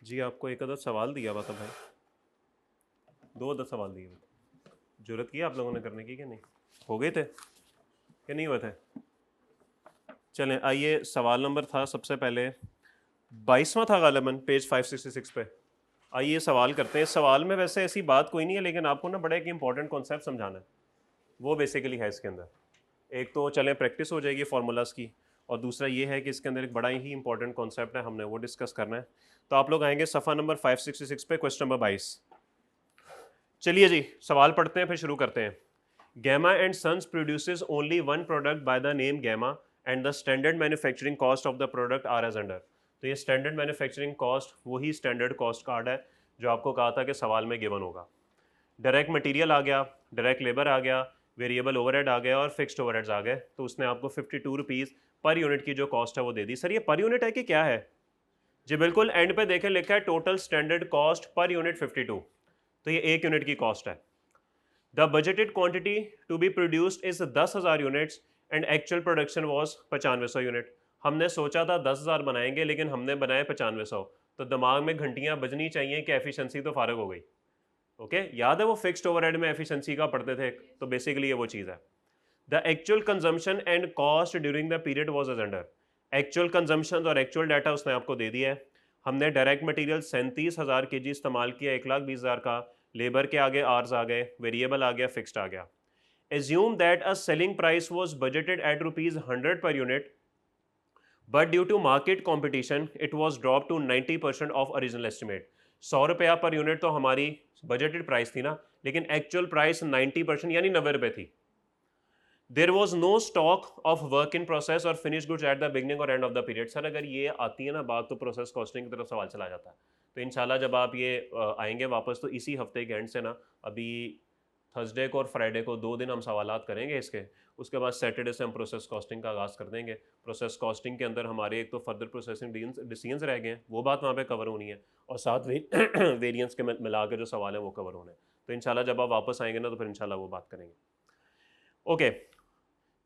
जी आपको एक अदद सवाल दिया हुआ था भाई, 2 अदद सवाल दिए हुए थे, जरूरत की आप लोगों ने करने की कि नहीं? हो गए थे कि नहीं हुए थे? चलें आइए, सवाल नंबर था सबसे पहले 22वां था गालिबन, पेज 566 पे। आइए सवाल करते हैं। सवाल में वैसे ऐसी बात कोई नहीं है, लेकिन आपको ना बड़ा एक इंपॉर्टेंट कॉन्सेप्ट समझाना है, वो बेसिकली है इसके अंदर। एक तो चलें प्रैक्टिस हो जाएगी फार्मूलाज की, और दूसरा ये है कि इसके अंदर एक बड़ा ही इंपॉर्टेंट कॉन्सेप्ट है, हमने वो डिस्कस करना है। तो आप लोग आएंगे सफ़ा नंबर 566 पे, क्वेश्चन नंबर 22। चलिए जी सवाल पढ़ते हैं, फिर शुरू करते हैं। Gamma and sons produces only one product by the name Gamma and the standard manufacturing cost of the product are as under. तो ये स्टैंडर्ड मैन्युफैक्चरिंग कॉस्ट वही स्टैंडर्ड कॉस्ट कार्ड है जो आपको कहा था कि सवाल में गिवन होगा। डायरेक्ट मटेरियल आ गया, डायरेक्ट लेबर आ गया, वेरिएबल ओवरहेड आ गया और फिक्स्ड ओवरहेड्स आ गए। तो उसने आपको 52 रुपीज़ पर यूनिट की जो कॉस्ट है वो दे दी। सर ये पर यूनिट है कि क्या है? जी बिल्कुल, एंड पे देखें लिखा है total standard cost per unit 52, तो ये 1 यूनिट की कॉस्ट है। The budgeted quantity to be produced is 10,000 units and actual production was 9500 unit. हमने सोचा था 10,000 बनाएंगे, लेकिन हमने बनाए 9500। तो दिमाग में घंटियां बजनी चाहिए कि एफिशिएंसी तो फारग हो गई। ओके याद है वो फिक्स्ड ओवरहेड में एफिशिएंसी का पढ़ते थे, तो बेसिकली ये वो चीज़ है। The actual consumption and cost during the period was as under. Actual consumption और एक्चुअल डाटा उसने आपको दे दिया है। हमने डायरेक्ट मटेरियल 37,000 kg इस्तेमाल किया, 1,20,000 का। लेबर के आगे आर्स आ गए, वेरिएबल आ गया, फिक्स्ड आ गया। Assume that a selling price was budgeted at ₹100 per unit, but due to market competition it was drop to 90% of original estimate. 100 रुपया पर यूनिट तो हमारी बजटेड प्राइस थी ना, लेकिन एक्चुअल प्राइस 90% यानी 90 रुपये थी। There was no stock of work in process और finish goods at the beginning और end of the period. Sir अगर ये आती है ना बात, तो प्रोसेस कॉस्टिंग की तरफ सवाल चला जाता है। तो इंशाल्लाह जब आप ये आएंगे वापस, तो इसी हफ्ते के एंड से ना, अभी थर्सडे को और फ्राइडे को 2 दिन हम सवालात करेंगे इसके। उसके बाद सैटरडे से हम प्रोसेस कॉस्टिंग का आगाज़ कर देंगे। प्रोसेस कॉस्टिंग के अंदर हमारे एक तो फर्दर प्रोसेसिंग डिसीजंस रह गए हैं, वो बात वहाँ पे कवर होनी है, और साथ वेरिएंस के मिला के जो सवाल है वो कवर होने हैं। तो इंशाल्लाह जब आप वापस आएंगे ना, तो फिर इंशाल्लाह वो बात करेंगे। Okay,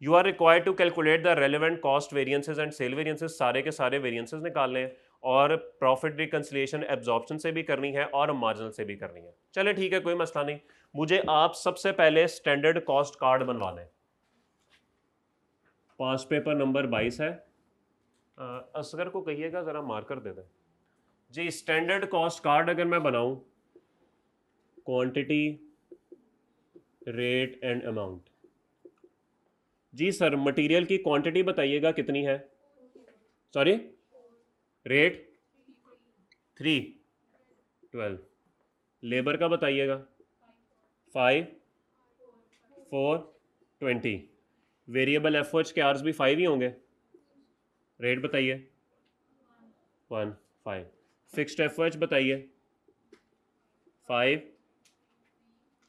you are required to calculate the relevant cost variances and sale variances, सारे के सारे वेरिएंसेस निकालने हैं, और प्रॉफिट रिकंसिलिएशन एब्जॉर्प्शन से भी करनी है और मार्जिनल से भी करनी है। चले ठीक है, कोई मसला नहीं। मुझे आप सबसे पहले स्टैंडर्ड कॉस्ट कार्ड बनवा लें। पास पेपर नंबर 22 है। असगर को कहिएगा ज़रा मार्कर दे दें जी। स्टैंडर्ड कॉस्ट कार्ड अगर मैं बनाऊं, क्वांटिटी, रेट एंड अमाउंट। जी सर, मटेरियल की क्वांटिटी बताइएगा कितनी है? Sorry, rate 312। लेबर का बताइएगा 5 4 20। वेरिएबल एफ एच के आर्स भी 5 ही होंगे। रेट बताइए 1 5। फिक्स्ड एफ एच बताइए 5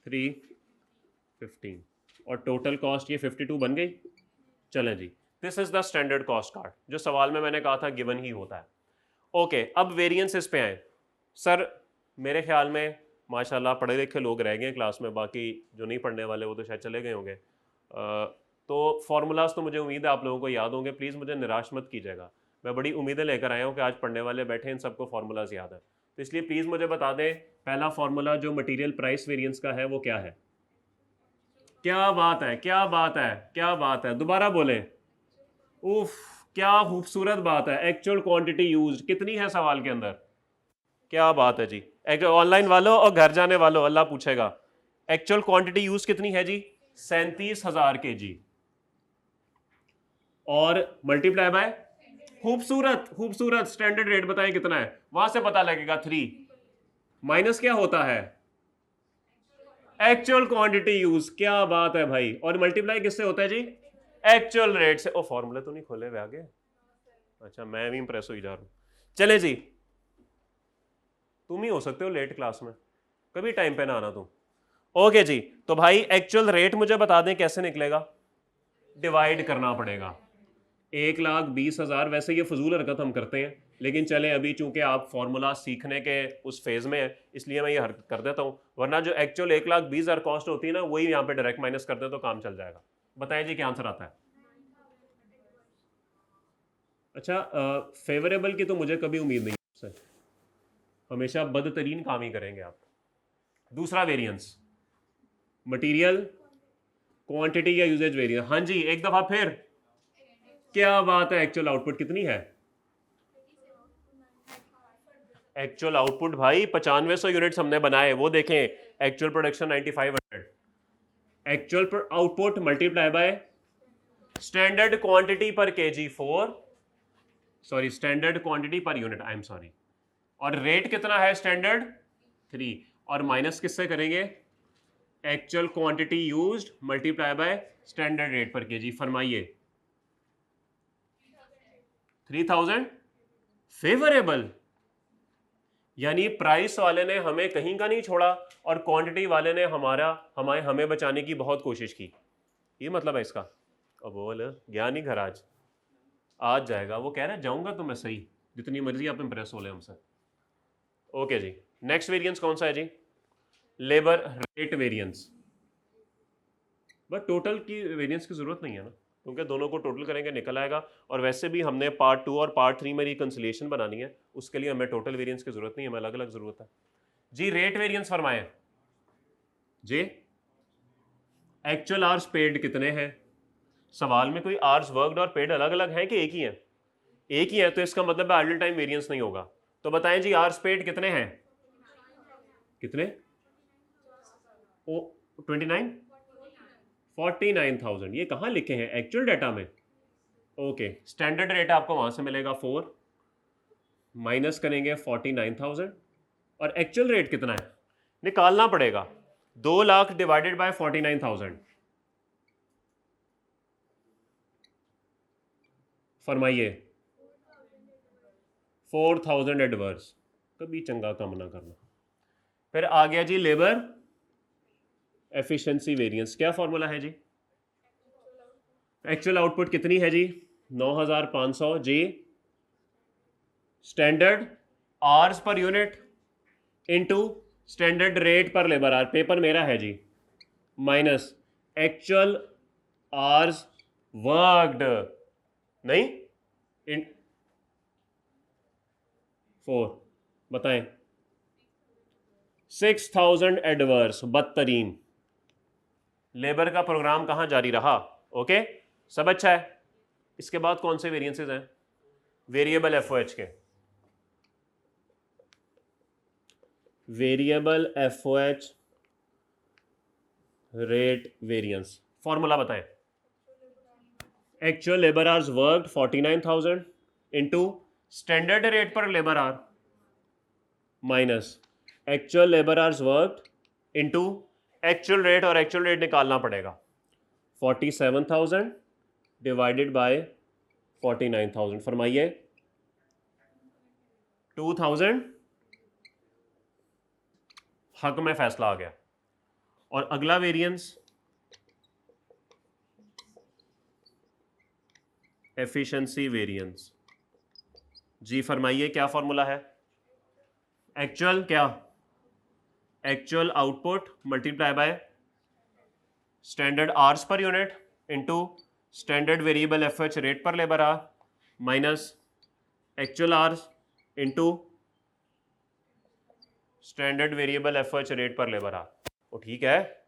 3 15। और टोटल कॉस्ट ये 52 बन गई। चलें जी, this is the standard cost card जो सवाल में मैंने कहा था गिवन ही होता है। ओके, अब वेरिएंसेस पे आए। सर मेरे ख्याल में माशाल्लाह पढ़े लिखे लोग रह गए हैं क्लास में, बाकी जो नहीं पढ़ने वाले वो तो शायद चले गए होंगे। तो फार्मूलाज तो मुझे उम्मीद है आप लोगों को याद होंगे, प्लीज़ मुझे निराश मत कीजिएगा। मैं बड़ी उम्मीदें लेकर आया हूँ कि आज पढ़ने वाले बैठे इन सबको फार्मूलाज याद है, तो इसलिए प्लीज़ मुझे बता दें पहला फार्मूला जो मटीरियल प्राइस वेरियंस का है वो क्या है? क्या बात है, क्या बात है, क्या बात है, दोबारा बोलें। उफ, क्या खूबसूरत बात है। एक्चुअल क्वांटिटी यूज्ड कितनी है सवाल के अंदर? क्या बात है जी। ऑनलाइन वालों और घर जाने वालों अल्लाह पूछेगा, एक्चुअल क्वांटिटी यूज कितनी है जी? 37,000 kg, और मल्टीप्लाई बाय खूबसूरत खूबसूरत स्टैंडर्ड रेट बताएं कितना है, वहां से पता लगेगा 3 माइनस क्या होता है? Actual quantity use. क्या बात है भाई, और मल्टीप्लाई किससे होता है जी? एक्चुअल रेट से। ओ फॉर्मूले तो नहीं खोले हुए आगे? अच्छा, मैं भी इंप्रेस हो जा रहा हूं। चले जी, तुम ही हो सकते हो लेट क्लास में, कभी टाइम पे ना आना तुम। ओके जी, तो भाई एक्चुअल रेट मुझे बता दें कैसे निकलेगा? डिवाइड करना पड़ेगा 1,20,000। वैसे ये फजूल हरकत हम करते हैं, लेकिन चले अभी चूंकि आप फॉर्मूला सीखने के उस फेज में है, इसलिए मैं ये हरकत कर देता हूँ, वरना जो एक्चुअल 1,20,000 कॉस्ट होती है ना, वही यहाँ पे डायरेक्ट माइनस कर दे तो काम चल जाएगा। बताएं जी क्या आंसर आता है? अच्छा, फेवरेबल की तो मुझे कभी उम्मीद नहीं है। हमेशा बदतरीन काम ही करेंगे आप। दूसरा वेरिएंस मटेरियल क्वांटिटी या यूजेज वेरिएंस। हाँ जी, एक दफा फिर, क्या बात है, एक्चुअल आउटपुट कितनी है? एक्चुअल आउटपुट भाई 9500 यूनिट्स हमने बनाए, वो देखें, actual production 9500। Actual output multiply by standard quantity per KG 4, sorry standard quantity per unit, I am sorry, और रेट कितना है स्टैंडर्ड 3, और माइनस किससे करेंगे? Actual quantity used multiply by standard rate per KG. फरमाइए 3000 फेवरेबल, यानी price वाले ने हमें कहीं का नहीं छोड़ा और क्वांटिटी वाले ने हमें बचाने की बहुत कोशिश की। ये मतलब है इसका। अब बोल गया नहीं घर आज जाएगा, वो कह रहा है जाऊंगा तो मैं सही, जितनी मर्जी आप इंप्रेस हो ले हमसे। ओके जी, नेक्स्ट वेरिएंस कौन सा है जी? Labour rate variance. But total की वेरिएंस की जरूरत नहीं है ना, क्योंकि दोनों को टोटल करेंगे निकल आएगा, और वैसे भी हमने पार्ट 2 और पार्ट 3 में रिकंसिलिएशन बनानी है, उसके लिए हमें टोटल वेरिएंस की जरूरत नहीं है, हमें अलग अलग जरूरत है जी। रेट वेरिएंस फरमाएं जी। एक्चुअल आवर्स पेड कितने हैं? सवाल में कोई आवर्स वर्कड और पेड अलग अलग हैं कि एक ही है? एक ही है, तो इसका मतलब आइडल टाइम वेरिएंस नहीं होगा। तो बताएं जी, आवर्स पेड कितने हैं? कितने? ओ 29 49,000। ये कहाँ लिखे हैं? एक्चुअल डाटा में। ओके, स्टैंडर्ड रेट आपको वहां से मिलेगा 4, माइनस करेंगे 49,000, और एक्चुअल रेट कितना है निकालना पड़ेगा। 2 लाख डिवाइडेड बाय 49,000। फरमाइए 4,000 एडवर्स। कभी चंगा काम ना करना। फिर आ गया जी लेबर एफिशिएंसी वेरिएंस। क्या फॉर्मूला है जी? एक्चुअल आउटपुट कितनी है जी? 9,500 जी। Standard hours per unit into standard rate per labour hour, paper मेरा है जी, माइनस एक्चुअल आवर्स वर्कड, नहीं इन 4, बताएं 6,000 एडवर्स, बदतरीन। लेबर का प्रोग्राम कहां जारी रहा? ओके, सब अच्छा है। इसके बाद कौन से वेरिएंसेस हैं? वेरिएबल एफओएच के। Variable FOH rate variance, formula बताएं। Actual labour hours worked 49,000 into standard rate per labour hour minus actual labour hours worked into actual rate, और एक्चुअल रेट निकालना पड़ेगा 47,000 डिवाइडेड बाय 49,000। फरमाइए 2,000। हक में फैसला आ गया। और अगला वेरिएंस एफिशिएंसी वेरिएंस जी। फरमाइए क्या फॉर्मूला है? एक्चुअल क्या? Actual output multiply by standard hours per unit into standard variable FH rate per labour hour minus actual hours into standard variable FH rate per labour hour. वो ठीक है,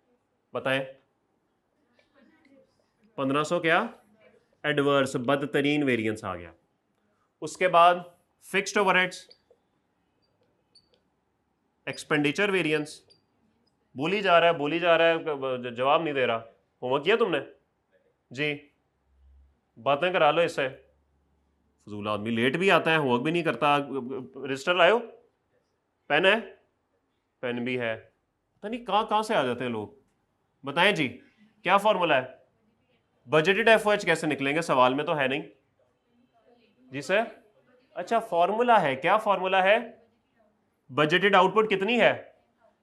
बताएं 1500 क्या? Adverse, बदतरीन variance आ गया। उसके बाद फिक्स्ड ओवरहेड्स एक्सपेंडिचर वेरिएंस। बोली जा रहा है, जवाब नहीं दे रहा। होमवर्क किया तुमने जी? बातें करा लो इससे। फजूल आदमी, लेट भी आता है, होमवर्क भी नहीं करता। रजिस्टर लाओ, पेन है? पेन भी है। पता नहीं कहाँ कहाँ से आ जाते हैं लोग। बताएं जी, क्या फॉर्मूला है? बजटेड एफओएच कैसे निकलेंगे? सवाल में तो है नहीं जी सर। अच्छा, फॉर्मूला है, क्या फॉर्मूला है? बजटेड आउटपुट कितनी है?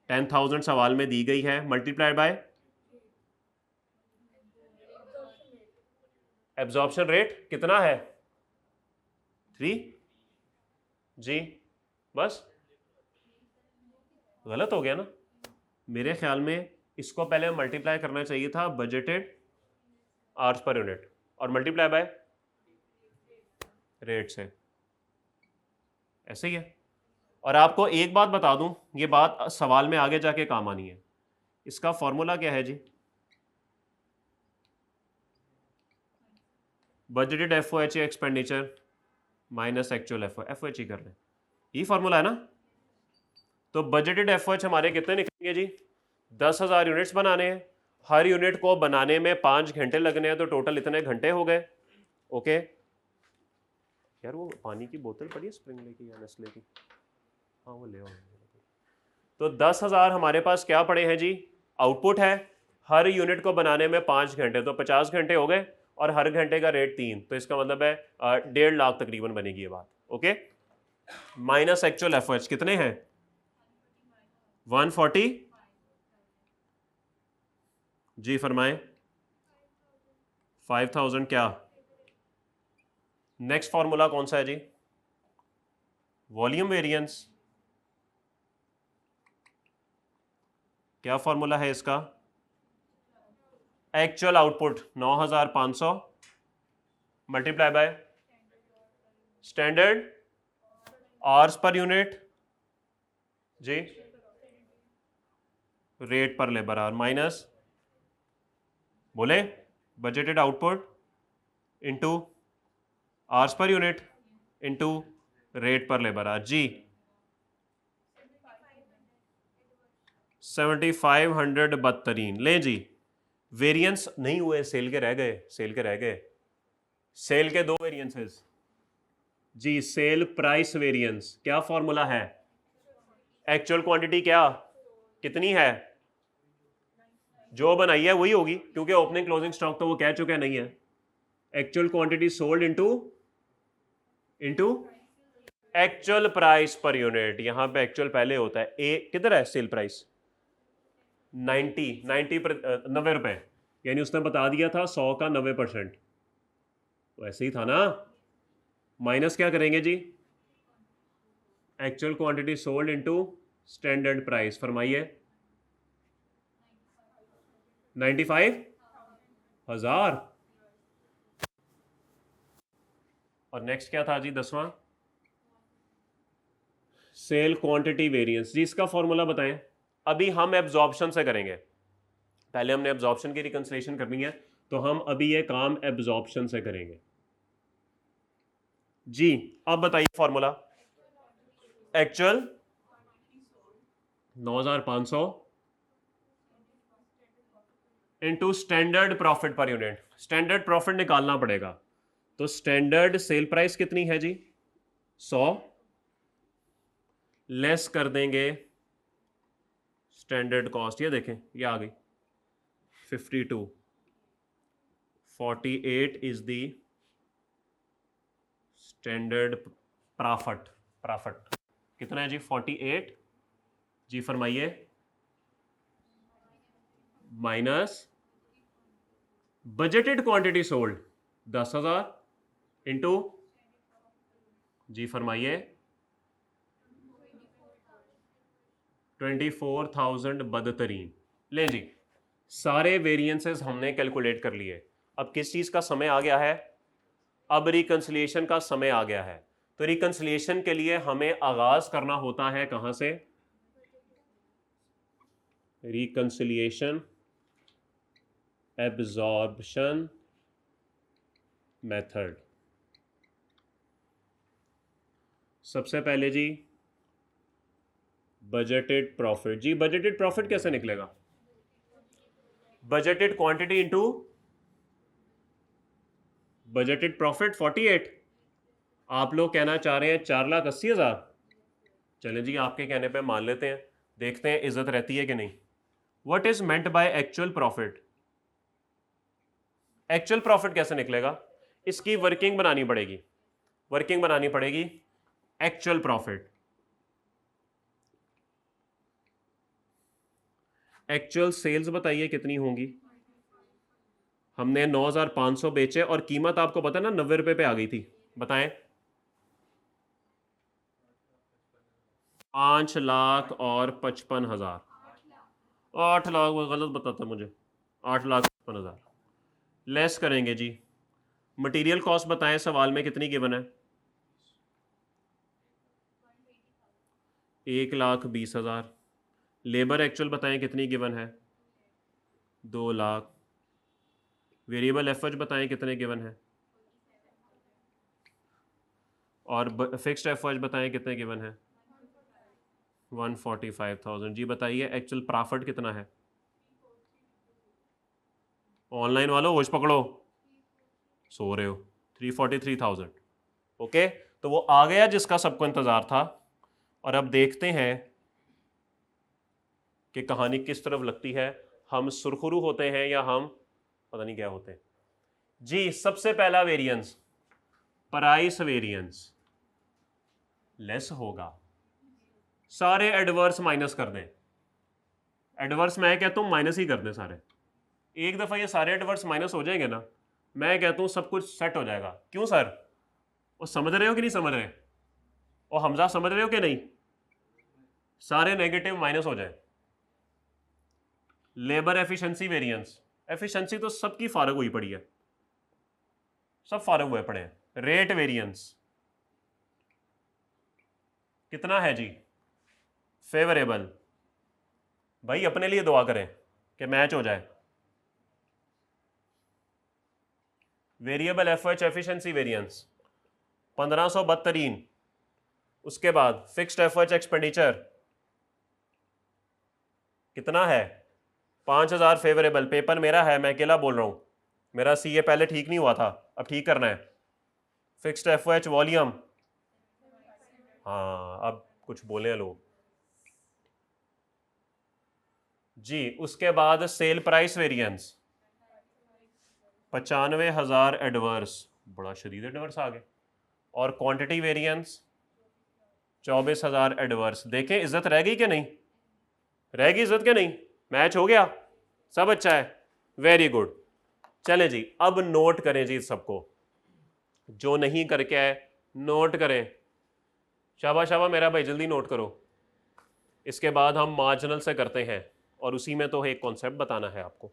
10,000 सवाल में दी गई है, मल्टीप्लाइड बाय एब्जॉर्प्शन रेट कितना है? 3 जी। बस गलत हो गया ना? मेरे ख्याल में इसको पहले मल्टीप्लाई करना चाहिए था बजटेड आवर्स पर यूनिट और मल्टीप्लाई बाय रेट से। ऐसे ही है। और आपको एक बात बता दूं, ये बात सवाल में आगे जाके काम आनी है। इसका फॉर्मूला क्या है जी? Budgeted FOH expenditure minus actual FOH ही कर लें, यही फॉर्मूला है ना। तो बजटेड एफओएच हमारे कितने निकलेंगे जी? 10,000 यूनिट्स बनाने हैं, हर यूनिट को बनाने में 5 घंटे लगने हैं, तो टोटल इतने घंटे हो गए। ओके यार, वो पानी की बोतल पड़ी है स्प्रिंग लेकी या नेस्ले की? हाँ वो ले आओ। तो 10,000 हमारे पास क्या पड़े हैं जी? आउटपुट है। हर यूनिट को बनाने में 5 घंटे, तो 50 घंटे हो गए, और हर घंटे का रेट 3, तो इसका मतलब है 1.5 लाख तकरीबन बनेगी ये बात। ओके, माइनस एक्चुअल एफओएच कितने हैं? 140। जी फरमाएं। 5,000 क्या? नेक्स्ट फॉर्मूला कौन सा है जी? Volume variance. क्या फॉर्मूला है इसका? Actual output 9,500 multiply by standard hours per unit जी, rate per labour hour, minus बोले budgeted output into hours per unit into rate per labour hour जी। 7,500 बदतरीन। ले जी, वेरिएंस नहीं हुए, सेल के रह गए, सेल के रह गए। सेल के दो वेरिएंसेस जी, सेल प्राइस वेरिएंस। क्या फॉर्मूला है? एक्चुअल क्वांटिटी क्या कितनी है? जो बनाई है वही होगी, क्योंकि ओपनिंग क्लोजिंग स्टॉक तो वो कह चुके नहीं है। Actual quantity sold into into actual price per unit. यहां पे एक्चुअल पहले होता है, ए किधर है? सेल प्राइस 90 रुपए, यानी उसने बता दिया था 100 का 90%, वैसे ही था ना। माइनस क्या करेंगे जी? Actual quantity sold into standard price, फरमाइए। 95,000। और नेक्स्ट क्या था जी? 10वां, सेल क्वांटिटी वेरिएंस जी। इसका फॉर्मूला बताएं। अभी हम एब्जॉर्प्शन से करेंगे, पहले हमने एब्जॉर्प्शन की रिकंसिलिएशन करनी है, तो हम अभी ये काम एब्जॉर्प्शन से करेंगे जी। अब बताइए formula. Actual 9,500 into standard profit पर यूनिट। स्टैंडर्ड प्रॉफिट निकालना पड़ेगा, तो स्टैंडर्ड सेल प्राइस कितनी है जी? 100 लेस कर देंगे स्टैंडर्ड कॉस्ट, ये देखें ये आ गई 52। 48 is the standard profit. Profit कितना है जी? 48 जी, फरमाइए। Minus budgeted quantity sold 10,000 into जी, फरमाइए 24,000 बदतरीन। ले जी, सारे वेरिएंसेस हमने कैलकुलेट कर लिए। अब किस चीज का समय आ गया है? अब रिकंसिलिएशन का समय आ गया है। तो रिकंसिलिएशन के लिए हमें आगाज करना होता है कहां से? Reconciliation absorption method. सबसे पहले जी बजटेड प्रॉफिट जी। बजटेड प्रॉफिट कैसे निकलेगा? Budgeted quantity into budgeted profit 48। आप लोग कहना चाह रहे हैं 4,80,000। चलें जी, आपके कहने पे मान लेते हैं, देखते हैं इज्जत रहती है कि नहीं। What is meant by actual profit? Actual profit कैसे निकलेगा? इसकी वर्किंग बनानी पड़ेगी, वर्किंग बनानी पड़ेगी। एक्चुअल प्रॉफिट, एक्चुअल सेल्स बताइए कितनी होंगी? हमने 9,500 बेचे और कीमत आपको पता है ना 90 रुपए पे आ गई थी, बताएं। 5,55,000। 8 लाख, वो गलत बताता मुझे। 8,55,000 लेस करेंगे जी। मटेरियल कॉस्ट बताएं, सवाल में कितनी गिवन है? 1,20,000। लेबर एक्चुअल बताएं कितनी गिवन है? 2,00,000। वेरिएबल एफएच बताएं कितने गिवन है? और फिक्स्ड एफएच बताएं कितने गिवन है? 145,000। जी बताइए एक्चुअल प्रॉफिट कितना है? ऑनलाइन वालों होश पकड़ो, सो रहे हो। 343,000। ओके, तो वो आ गया जिसका सबको इंतजार था। और अब देखते हैं कि कहानी किस तरफ लगती है। हम सुरखुरू होते हैं या हम पता नहीं क्या होते हैं। जी सबसे पहला वेरिएंस, प्राइस वेरिएंस लेस होगा। सारे एडवर्स माइनस कर दें। एडवर्स मैं कहता हूं माइनस ही कर दें सारे। एक दफा ये सारे एडवर्स माइनस हो जाएंगे ना, मैं कहता हूं सब कुछ सेट हो जाएगा। क्यों सर? वो समझ रहे हो कि नहीं समझ रहे? और हमजा समझ रहे हो कि नहीं? सारे नेगेटिव माइनस हो जाए। लेबर एफिशिएंसी वेरिएंस, एफिशिएंसी तो सबकी फारग हुई पड़ी है, सब फारग हुए पड़े हैं। रेट वेरिएंस कितना है जी? फेवरेबल। भाई अपने लिए दुआ करें कि मैच हो जाए। Variable FH efficiency variance 1572। उसके बाद फिक्स्ड एफएच एक्सपेंडिचर कितना है? 5,000 फेवरेबल। पेपर मेरा है, मैं अकेला बोल रहा हूं, मेरा सीए पहले ठीक नहीं हुआ था, अब ठीक करना है। फिक्स्ड एफएच वॉल्यूम, हाँ अब कुछ बोले लोग जी। उसके बाद सेल प्राइस वेरिएंस 95,000 एडवर्स, बड़ा शदीद एडवर्स आ गए। और क्वांटिटी वेरिएंस 24,000 एडवर्स। देखें इज्जत रह गई कि नहीं? रह गई इज्जत के नहीं? मैच हो गया, सब अच्छा है, वेरी गुड। चलें जी, अब नोट करें जी सबको, जो नहीं करके आए नोट करें। शाबाश शाबाश मेरा भाई, जल्दी नोट करो। इसके बाद हम मार्जिनल से करते हैं और उसी में तो एक कॉन्सेप्ट बताना है आपको।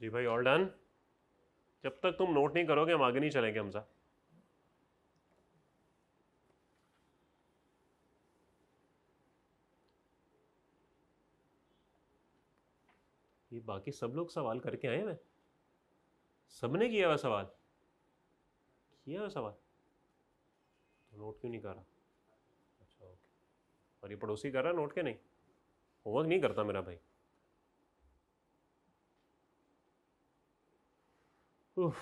जी भाई ऑल डन। जब तक तुम नोट नहीं करोगे हम आगे नहीं चलेंगे हमजा। ये बाकी सब लोग सवाल करके आए हैं, सबने किया हुआ सवाल, किया हुआ सवाल तो नोट क्यों नहीं कर रहा? अच्छा ओके। और ये पड़ोसी कर रहा है नोट के नहीं? होमवर्क नहीं करता मेरा भाई। उफ।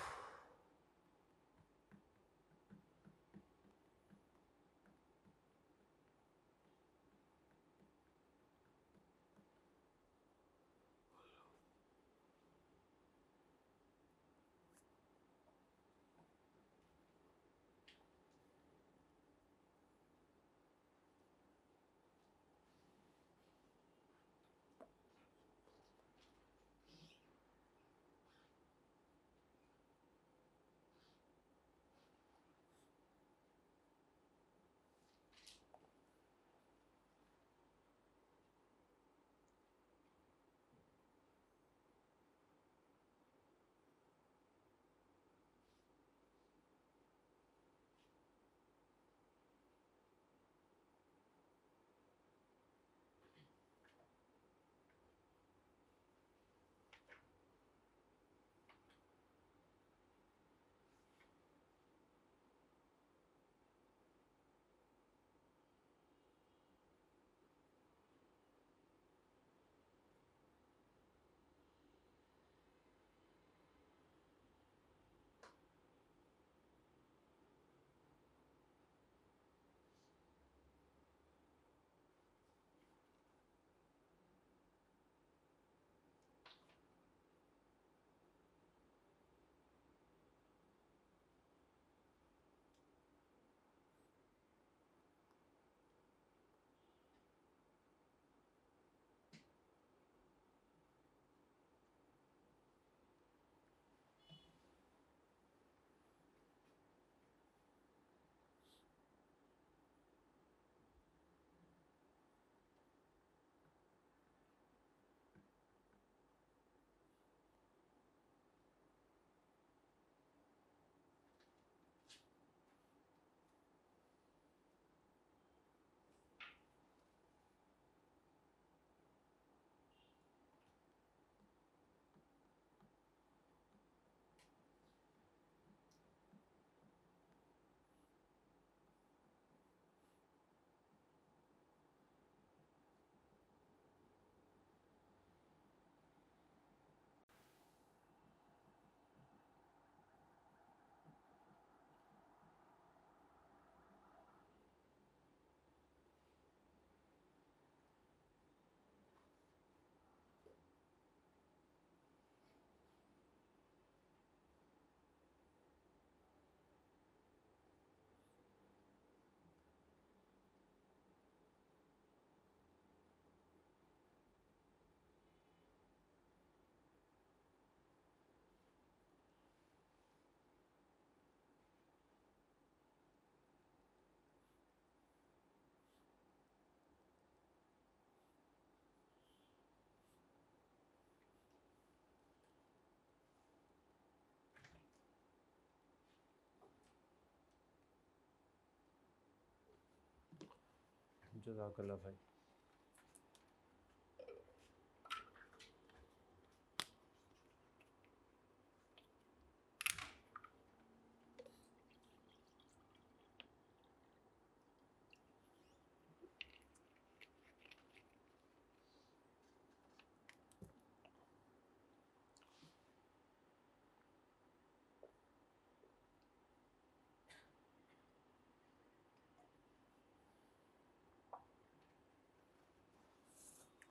जज़ाकल्लाह भाई।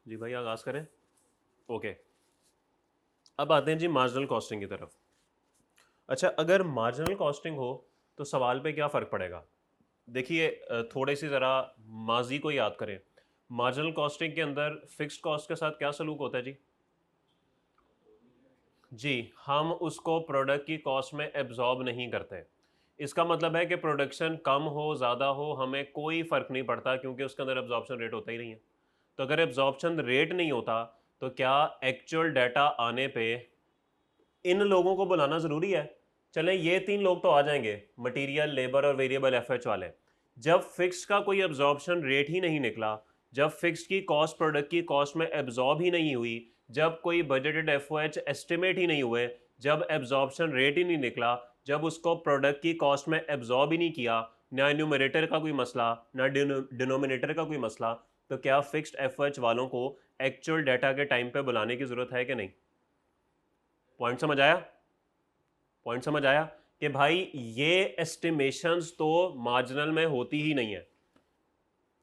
जी भाई आगाज़ करें। ओके, अब आते हैं जी मार्जिनल कॉस्टिंग की तरफ। अच्छा, अगर मार्जिनल कॉस्टिंग हो तो सवाल पे क्या फ़र्क पड़ेगा? देखिए थोड़ी सी ज़रा माजी को याद करें। मार्जिनल कॉस्टिंग के अंदर फिक्स्ड कॉस्ट के साथ क्या सलूक होता है जी? जी, हम उसको प्रोडक्ट की कॉस्ट में एब्जॉर्ब नहीं करते। इसका मतलब है कि प्रोडक्शन कम हो ज़्यादा हो हमें कोई फ़र्क नहीं पड़ता, क्योंकि उसके अंदर एब्जॉर्प्शन रेट होता ही नहीं है। तो अगर एब्जॉर्प्शन रेट नहीं होता तो क्या एक्चुअल डाटा आने पे इन लोगों को बुलाना ज़रूरी है। चलें ये 3 लोग तो आ जाएंगे, मटेरियल, लेबर और वेरिएबल एफएच वाले। जब फिक्स्ड का कोई एब्जॉर्प्शन रेट ही नहीं निकला, जब फिक्स्ड की कॉस्ट प्रोडक्ट की कॉस्ट में एब्जॉर्ब ही नहीं हुई, जब कोई बजटेड एफओएच एस्टिमेट ही नहीं हुए, जब एब्जॉर्प्शन रेट ही नहीं निकला, जब उसको प्रोडक्ट की कॉस्ट में एब्जॉर्ब ही नहीं किया, ना न्यूमरेटर का कोई मसला ना डिनोमिनेटर का कोई मसला, तो क्या फिक्स्ड एफओएच वालों को एक्चुअल डाटा के टाइम पे बुलाने की ज़रूरत है कि नहीं? पॉइंट समझ आया? पॉइंट समझ आया कि भाई ये एस्टिमेशंस तो मार्जिनल में होती ही नहीं है।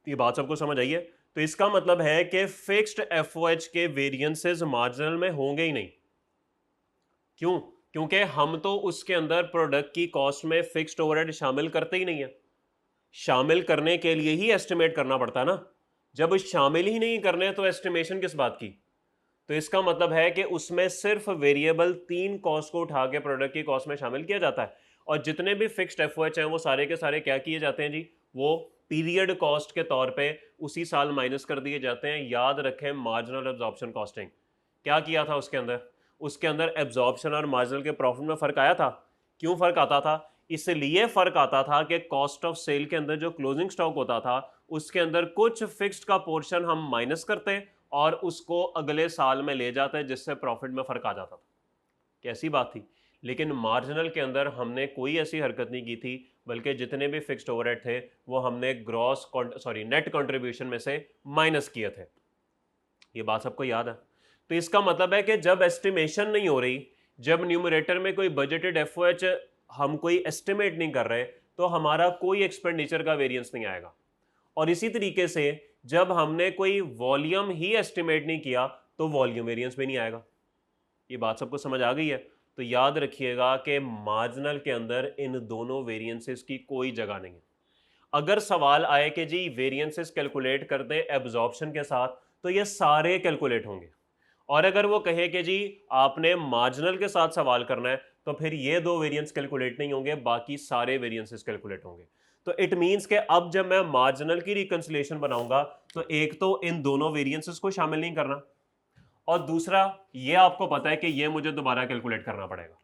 ये बात सबको समझ आई है? तो इसका मतलब है कि फिक्स्ड एफओएच के वेरिएंसेस मार्जिनल में होंगे ही नहीं। क्यों? क्योंकि हम तो उसके अंदर प्रोडक्ट की कॉस्ट में फिक्स्ड ओवरहेड शामिल करते ही नहीं है। शामिल करने के लिए ही एस्टिमेट करना पड़ता है ना। जब शामिल ही नहीं करने तो एस्टिमेशन किस बात की? तो इसका मतलब है कि उसमें सिर्फ वेरिएबल 3 कॉस्ट को उठा के प्रोडक्ट की कॉस्ट में शामिल किया जाता है, और जितने भी फिक्स्ड एफओएच हैं वो सारे के सारे क्या किए जाते हैं जी? वो पीरियड कॉस्ट के तौर पे उसी साल माइनस कर दिए जाते हैं। याद रखें, मार्जिनल एब्जॉर्प्शन कॉस्टिंग क्या किया था उसके अंदर? उसके अंदर एब्जॉर्प्शन और मार्जिनल के प्रॉफिट में फ़र्क आया था। क्यों फ़र्क आता था? इसलिए फ़र्क आता था कि कॉस्ट ऑफ सेल के अंदर जो क्लोजिंग स्टॉक होता था उसके अंदर कुछ फिक्स्ड का पोर्शन हम माइनस करते और उसको अगले साल में ले जाते हैं, जिससे प्रॉफिट में फ़र्क आ जाता था। कैसी बात थी? लेकिन मार्जिनल के अंदर हमने कोई ऐसी हरकत नहीं की थी, बल्कि जितने भी फिक्स्ड ओवरहेड थे वो हमने नेट कंट्रीब्यूशन में से माइनस किए थे। ये बात सबको याद है? तो इसका मतलब है कि जब एस्टिमेशन नहीं हो रही, जब न्यूमरेटर में कोई बजटेड एफओएच हम कोई एस्टिमेट नहीं कर रहे, तो हमारा कोई एक्सपेंडिचर का वेरिएंस नहीं आएगा। और इसी तरीके से जब हमने कोई वॉल्यूम ही एस्टिमेट नहीं किया तो वॉल्यूम वेरिएंस भी नहीं आएगा। ये बात सबको समझ आ गई है? तो याद रखिएगा कि मार्जिनल के अंदर इन दोनों वेरिएंसेस की कोई जगह नहीं है। अगर सवाल आए कि जी वेरिएंसेस कैलकुलेट कर दें एब्जॉर्प्शन के साथ, तो ये सारे कैलकुलेट होंगे। और अगर वो कहे कि जी आपने मार्जिनल के साथ सवाल करना है, तो फिर ये 2 वेरिएंस कैलकुलेट नहीं होंगे, बाकी सारे वेरिएंसेस कैलकुलेट होंगे। तो इट मींस कि अब जब मैं मार्जिनल की रिकंसिलिएशन बनाऊंगा तो एक तो इन दोनों वेरिएंसेस को शामिल नहीं करना, और दूसरा ये आपको पता है कि ये मुझे दोबारा कैलकुलेट करना पड़ेगा।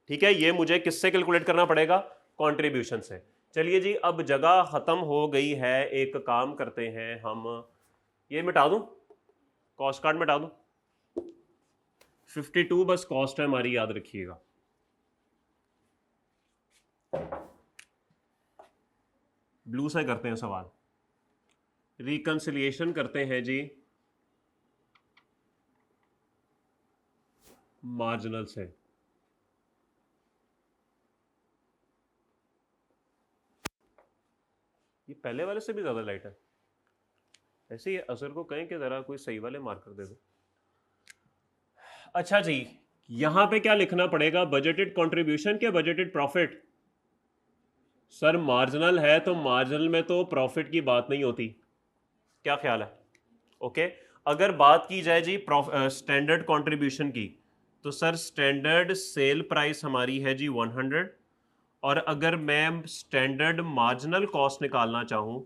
ठीक है, ये मुझे किससे कैलकुलेट करना पड़ेगा? कंट्रीब्यूशन से। चलिए जी, अब जगह खत्म हो गई है, एक काम करते हैं हम, ये मिटा दूं, कॉस्ट कार्ड मिटा दूं। 52 बस कॉस्ट है हमारी, याद रखिएगा। ब्लू से करते हैं सवाल, रिकंसिलिएशन करते हैं जी मार्जिनल से। ये पहले वाले से भी ज़्यादा लाइट है। ऐसे ही असर को कहें कि ज़रा कोई सही वाले मार्कर दे दो। अच्छा जी, यहां पे क्या लिखना पड़ेगा? बजटेड कंट्रीब्यूशन के बजटेड प्रॉफिट? सर मार्जिनल है तो मार्जिनल में तो प्रॉफिट की बात नहीं होती। क्या ख्याल है? ओके। अगर बात की जाए जी स्टैंडर्ड कंट्रीब्यूशन की, तो सर स्टैंडर्ड सेल प्राइस हमारी है जी 100, और अगर मैं स्टैंडर्ड मार्जिनल कॉस्ट निकालना चाहूं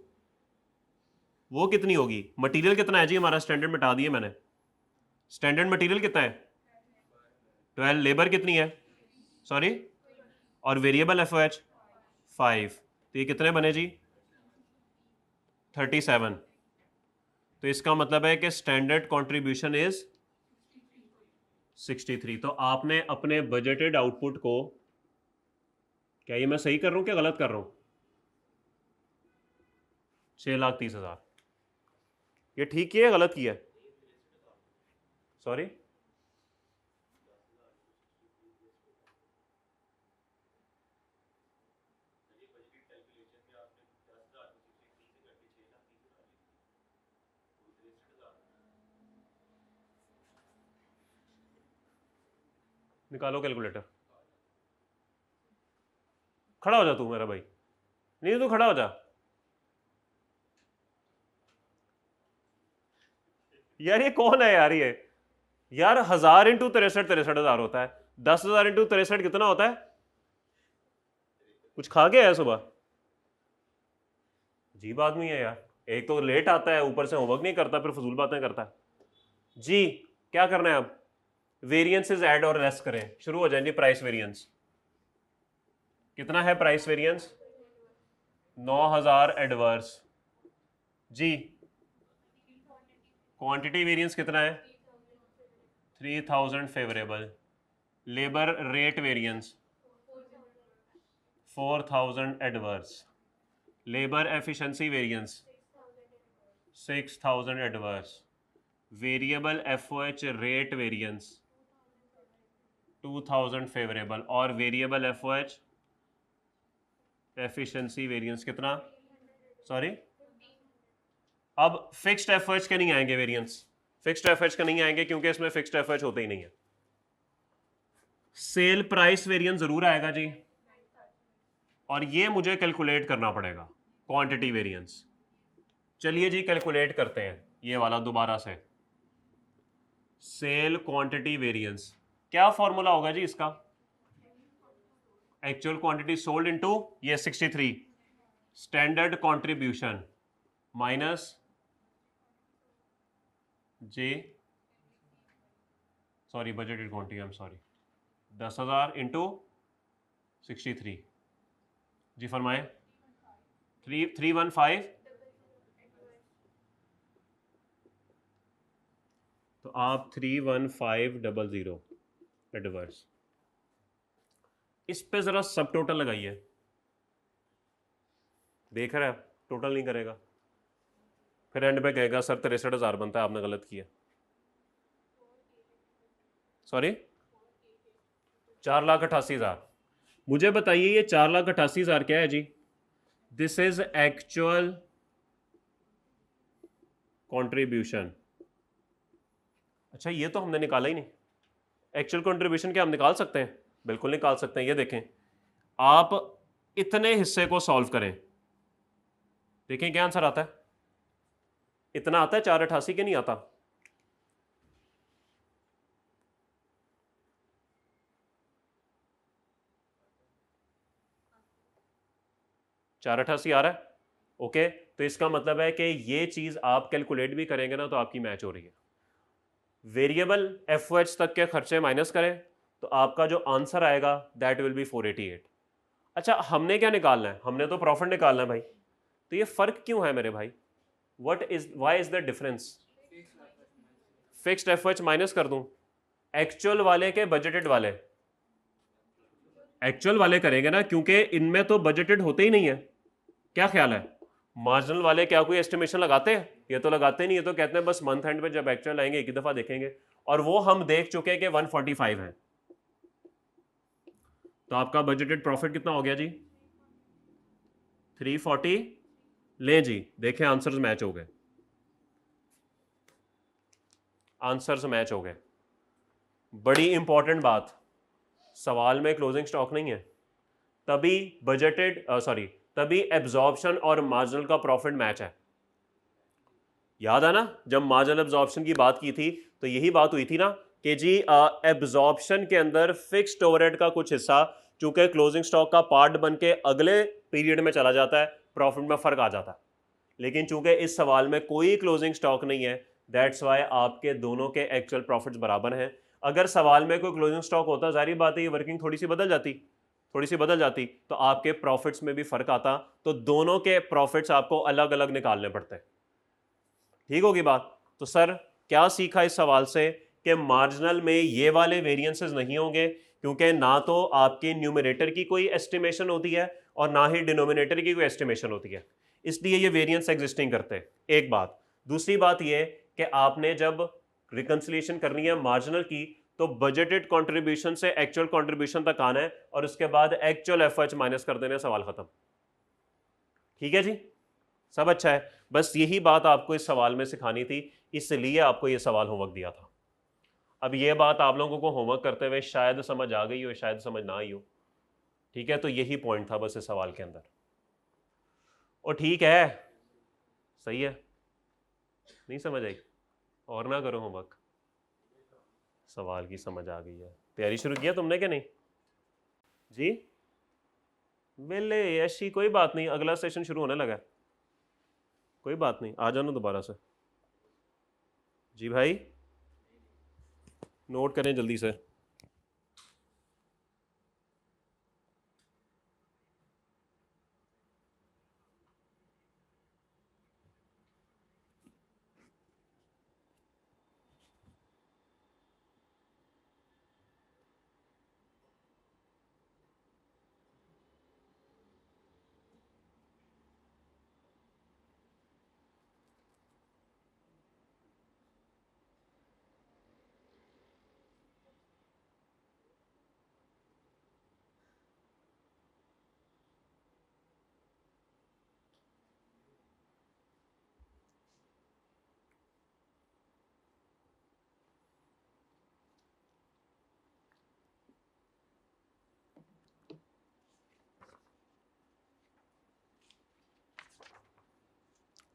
वो कितनी होगी? मटेरियल कितना है जी हमारा? स्टैंडर्ड मिटा दिए मैंने। स्टैंडर्ड मटेरियल कितना है? 12। लेबर कितनी है? सॉरी, और वेरिएबल एफओएच 5। तो ये कितने बने जी? 37। तो इसका मतलब है कि स्टैंडर्ड कंट्रीब्यूशन इज 63। तो आपने अपने बजटेड आउटपुट को, क्या ये मैं सही कर रहा हूं क्या गलत कर रहा हूं? 6,30,000। ये ठीक किया गलत किया? सॉरी, निकालो कैलकुलेटर। खड़ा हो जा तू मेरा भाई, नहीं तू खड़ा हो जा यार। ये कौन है यार ये? यार 1000 इंटू 63 63,000 होता है। 10,000 इंटू 63 कितना होता है? कुछ खा के आया सुबह? अजीब आदमी है यार, एक तो लेट आता है, ऊपर से होमवर्क नहीं करता, फिर फजूल बातें करता है जी। क्या करना है अब? वेरिएंसेस ऐड और लेस करें, शुरू हो जाएंगे। प्राइस वेरिएंस कितना है? प्राइस वेरिएंस 9000 एडवर्स जी। क्वांटिटी वेरिएंस कितना है? 3000 favourable. Labour rate variance 4000 adverse. Labour efficiency variance 6000 adverse. Variable FOH rate variance 2000 favourable. और वेरिएबल एफओएच एफिशिएंसी वेरिएंस कितना? सॉरी, अब फिक्स्ड एफओएच के नहीं आएंगे वेरिएंस, फिक्स्ड एफओएच के नहीं आएंगे क्योंकि इसमें फिक्स्ड एफओएच होते ही नहीं है। सेल प्राइस वेरिएंस जरूर आएगा जी, और ये मुझे कैलकुलेट करना पड़ेगा। क्वांटिटी वेरिएंस, चलिए जी कैलकुलेट करते हैं ये वाला दोबारा से। सेल क्वांटिटी वेरिएंस क्या फॉर्मूला होगा जी इसका? एक्चुअल क्वांटिटी सोल्ड इनटू ये 63 standard contribution minus J, sorry budgeted quantity, I am sorry, 10,000 into 63 जी। फरमाए 315, तो आप 31500 एडवर्स। इस पे जरा सब टोटल लगाइए, देख रहे हैं टोटल नहीं करेगा, फिर एंड पे कहेगा सर 63,000 बनता है, आपने गलत किया। सॉरी 4,88,000। मुझे बताइए ये 4,88,000 क्या है जी? This is actual contribution. अच्छा ये तो हमने निकाला ही नहीं। एक्चुअल कंट्रीब्यूशन क्या हम निकाल सकते हैं? बिल्कुल निकाल सकते हैं। ये देखें, आप इतने हिस्से को सॉल्व करें, देखें क्या आंसर आता है। इतना आता है 488 के नहीं आता? चार 88 आ रहा है? ओके, तो इसका मतलब है कि ये चीज आप कैलकुलेट भी करेंगे ना तो आपकी मैच हो रही है। वेरिएबल एफओएच तक के खर्चे माइनस करें तो आपका जो आंसर आएगा दैट विल बी 488। अच्छा हमने क्या निकालना है? हमने तो प्रॉफिट निकालना है भाई। तो ये फर्क क्यों है मेरे भाई? Why is the difference? Fixed FOH minus कर दूं एक्चुअल वाले के बजटेड वाले? एक्चुअल वाले करेंगे ना, क्योंकि इनमें तो बजटेड होते ही नहीं है। क्या ख्याल है? मार्जिनल वाले क्या कोई एस्टिमेशन लगाते हैं? ये तो लगाते नहीं, ये तो कहते हैं बस मंथ एंड पे जब एक्चुअल आएंगे एक ही दफा देखेंगे, और वो हम देख चुके हैं कि 145 है। तो आपका बजटेड प्रॉफिट कितना हो गया जी? 340। ले जी, देखें आंसर्स मैच हो गए, आंसर्स मैच हो गए। बड़ी इंपॉर्टेंट बात, सवाल में क्लोजिंग स्टॉक नहीं है, तभी बजटेड सॉरी तभी एब्जॉर्प्शन और मार्जिनल का प्रॉफिट मैच है। याद है ना जब मार्जिनल एब्जॉर्प्शन की बात की थी तो यही बात हुई थी ना कि जी एब्जॉर्प्शन के अंदर फिक्स्ड ओवरहेड का कुछ हिस्सा चूंकि क्लोजिंग स्टॉक का पार्ट बन के अगले पीरियड में चला जाता है, प्रॉफिट में फर्क आ जाता है। लेकिन चूंकि इस सवाल में कोई क्लोजिंग स्टॉक नहीं है, दैट्स वाई आपके दोनों के एक्चुअल प्रॉफिट्स बराबर हैं। अगर सवाल में कोई क्लोजिंग स्टॉक होता, जारी बात है ये वर्किंग थोड़ी सी बदल जाती तो आपके प्रॉफिट्स में भी फर्क आता, तो दोनों के प्रॉफिट्स आपको अलग अलग निकालने पड़ते हैं। ठीक होगी बात? तो सर क्या सीखा इस सवाल से कि मार्जिनल में ये वाले वेरिएंसेस नहीं होंगे, क्योंकि ना तो आपके न्यूमरेटर की कोई एस्टिमेशन होती है और ना ही डिनोमिनेटर की कोई एस्टिमेशन होती है, इसलिए ये वेरिएंस एग्जिस्टिंग करते हैं। एक बात। दूसरी बात ये कि आपने जब रिकंसिलिएशन करनी है मार्जिनल की तो बजटेड कंट्रीब्यूशन से एक्चुअल कंट्रीब्यूशन तक आना है और उसके बाद एक्चुअल एफएच माइनस कर देना, सवाल खत्म। ठीक है जी, सब अच्छा है। बस यही बात आपको इस सवाल में सिखानी थी, इसलिए आपको यह सवाल होमवर्क दिया था। अब यह बात आप लोगों को होमवर्क करते हुए शायद समझ आ गई हो, शायद समझ ना आई हो। ठीक है, तो यही पॉइंट था बस इस सवाल के अंदर। और ठीक है, सही है, नहीं समझ आई और ना करो होमवर्क। सवाल की समझ आ गई है, तैयारी शुरू किया तुमने क्या नहीं जी? वेले ऐसी कोई बात नहीं, अगला सेशन शुरू होने लगा, कोई बात नहीं, आ जाना दोबारा से। जी भाई नोट करें जल्दी से।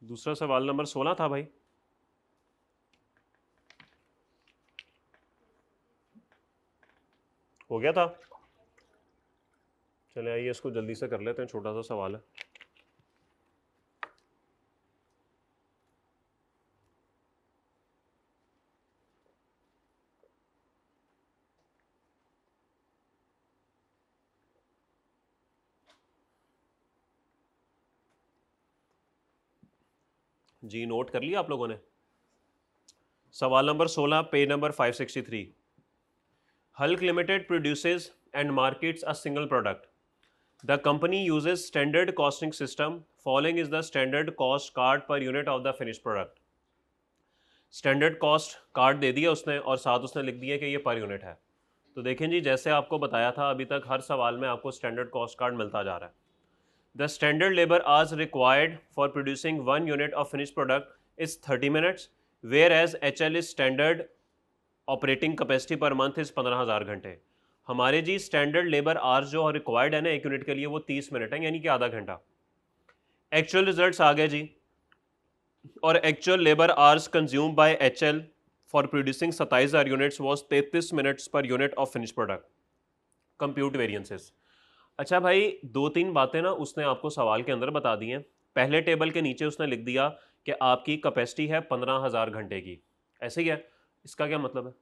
दूसरा सवाल नंबर 16 था भाई। हो गया था। चले आइए इसको जल्दी से कर लेते हैं, छोटा सा सवाल है। जी नोट कर लिया आप लोगों ने। सवाल number 16, page number 563। Hulk limited produces and markets a single product. The company uses standard costing system. Following is the standard cost card per unit of the finish product. Standard cost card दे दिया उसने और साथ उसने लिख दिया कि ये पर यूनिट है। तो देखें जी, जैसे आपको बताया था अभी तक हर सवाल में आपको स्टैंडर्ड कॉस्ट कार्ड मिलता जा रहा है। The standard labour hours required for producing 1 unit of finish product is 30 minutes, whereas HL is standard operating capacity per month is 15,000 घंटे। हमारे जी स्टैंडर्ड लेबर आवर्स जो रिक्वायर्ड है ना एक यूनिट के लिए वो 30 मिनट है, यानी कि आधा घंटा। एक्चुअल रिजल्ट्स आ गए जी, और actual labour hours consume by HL for producing 27,000 units was 33 minutes पर unit of finish product. Compute variances. अच्छा भाई, दो तीन बातें ना उसने आपको सवाल के अंदर बता दी हैं। पहले टेबल के नीचे उसने लिख दिया कि आपकी कैपेसिटी है 15,000 घंटे की, ऐसे ही है। इसका क्या मतलब है?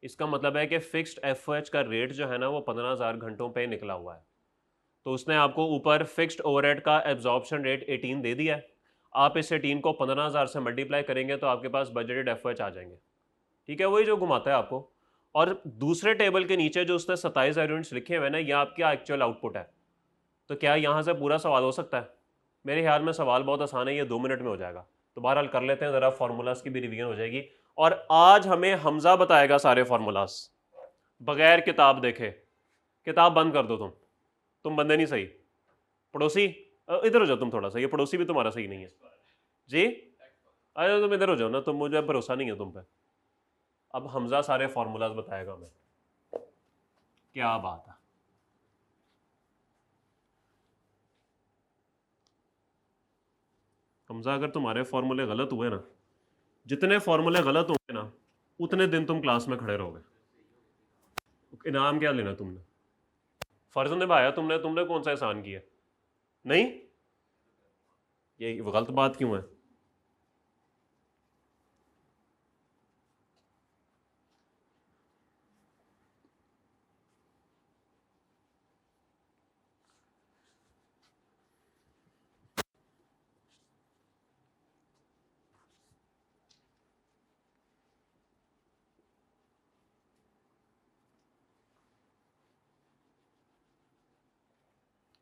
इसका मतलब है कि फिक्स्ड FOH का रेट जो है ना वो 15,000 घंटों पे निकला हुआ है। तो उसने आपको ऊपर फिक्स्ड ओवरहेड का एब्जॉर्प्शन रेट 18 दे दिया है। आप इस 18 को 15,000 से मल्टीप्लाई करेंगे तो आपके पास बजटेड FOH आ जाएंगे। ठीक है, वही जो घुमाता है आपको। और दूसरे टेबल के नीचे जो उसने 27,000 यूनिट्स लिखे हुए हैं ना, यह आपका एक्चुअल आउटपुट है। तो क्या यहाँ से पूरा सवाल हो सकता है? मेरे ख्याल में सवाल बहुत आसान है, ये 2 मिनट में हो जाएगा। तो बहरहाल कर लेते हैं, ज़रा फार्मूलाज की भी रिवीजन हो जाएगी। और आज हमें हमजा बताएगा सारे फार्मूलाज बगैर किताब देखे। किताब बंद कर दो तुम बंदे नहीं सही। पड़ोसी इधर हो जाओ तुम थोड़ा सा, ये पड़ोसी भी तुम्हारा सही नहीं है जी। अरे तुम इधर हो जाओ ना, तुम मुझे भरोसा नहीं है तुम पे। अब हमजा सारे फार्मूलाज बताएगा हमें। क्या बात है। हमजा अगर तुम्हारे फॉर्मूले गलत हुए ना, जितने फॉर्मूले गलत होंगे ना उतने दिन तुम क्लास में खड़े रहोगे। इनाम क्या लेना तुमने? फर्ज निभाया तुमने। तुमने कौन सा एहसान किया? नहीं, ये गलत बात क्यों है?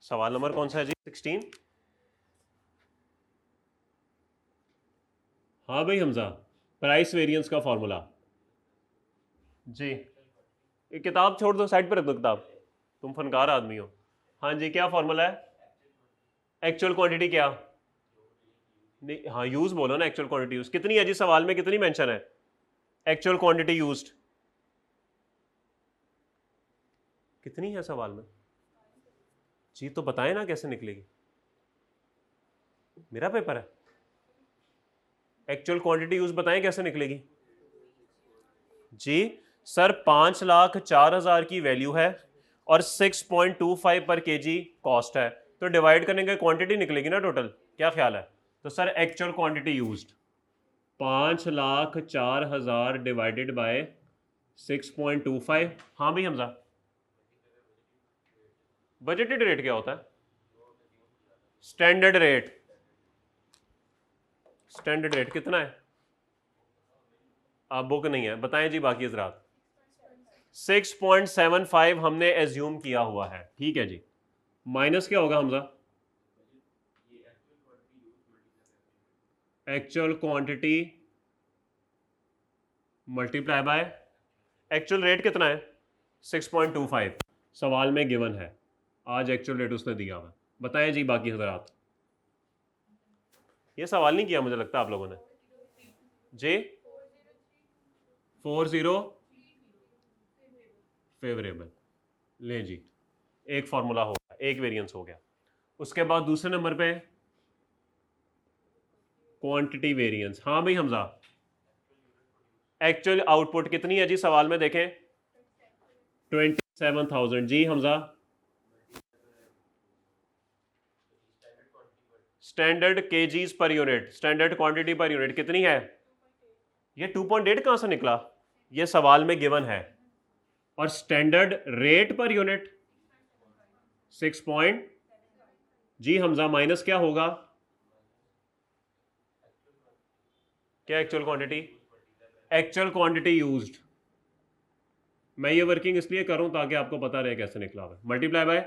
सवाल नंबर कौन सा है जी? 16। हाँ भाई हमजा, प्राइस वेरिएंस का फॉर्मूला जी। ये किताब छोड़ दो, साइड पर रख दो किताब, तुम फनकार आदमी हो। हाँ जी, क्या फॉर्मूला है? एक्चुअल क्वांटिटी क्या? नहीं, हाँ यूज बोलो ना। एक्चुअल क्वांटिटी यूज कितनी है जी? सवाल में कितनी मेंशन है? एक्चुअल क्वांटिटी यूज्ड कितनी है सवाल में जी? तो बताएं ना कैसे निकलेगी। मेरा पेपर है। एक्चुअल क्वांटिटी यूज बताएं कैसे निकलेगी जी। सर 5,04,000 की वैल्यू है और 6.25 पर केजी कॉस्ट है, तो डिवाइड करने का क्वांटिटी निकलेगी ना टोटल। क्या ख्याल है? तो sir actual quantity used 5,04,000 divided by 6.25। हाँ भाई हमजा, बजटेड रेट क्या होता है? Standard rate. स्टैंडर्ड रेट कितना है? आप बुक नहीं है, बताएं जी बाकी हजरात। 6.75 हमने एज्यूम किया हुआ है, ठीक है जी। माइनस क्या होगा Hamza? Actual quantity multiply by actual rate कितना है? 6.25 सवाल में गिवन है, आज एक्चुअल रेट उसने दिया हुआ। बताएं जी बाकी हजरात। ये सवाल नहीं किया मुझे लगता आप लोगों ने जी। 40 फेवरेबल, ले जी, एक फॉर्मूला हो गया, एक वेरिएंस हो गया। उसके बाद दूसरे नंबर पे क्वांटिटी वेरिएंस। हाँ भाई हमजा, एक्चुअल आउटपुट कितनी है जी सवाल में देखें? 27,000 जी Hamza. Standard KGs per unit, standard quantity per unit कितनी है? ये 2.8 कहां से निकला? ये सवाल में गिवन है। और standard rate per unit 6 point, जी हमजा माइनस क्या होगा? क्या actual quantity? Actual quantity used. मैं ये वर्किंग इसलिए करूं ताकि आपको पता रहे कैसे निकला हुआ। मल्टीप्लाई बाय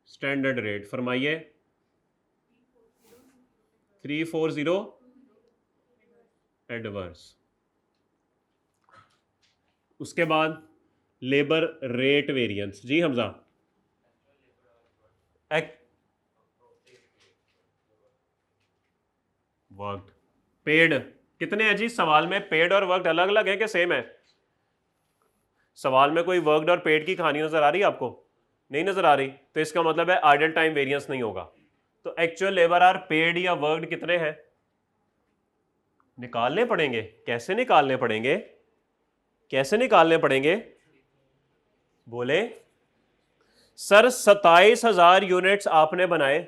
स्टैंडर्ड रेट, फरमाइए। 340 एडवर्स। उसके बाद लेबर रेट वेरिएंस, जी हमजा। वर्क पेड कितने हैं जी सवाल में? पेड और वर्क अलग अलग है कि सेम है? सवाल में कोई वर्कड और पेड की कहानी नजर आ रही है आपको? नहीं नजर आ रही, तो इसका मतलब है आइडल टाइम वेरिएंस नहीं होगा। तो एक्चुअल लेबर आर पेड या वर्कड कितने हैं? निकालने पड़ेंगे। कैसे निकालने पड़ेंगे? कैसे निकालने पड़ेंगे? बोले सर 27,000 यूनिट्स आपने बनाए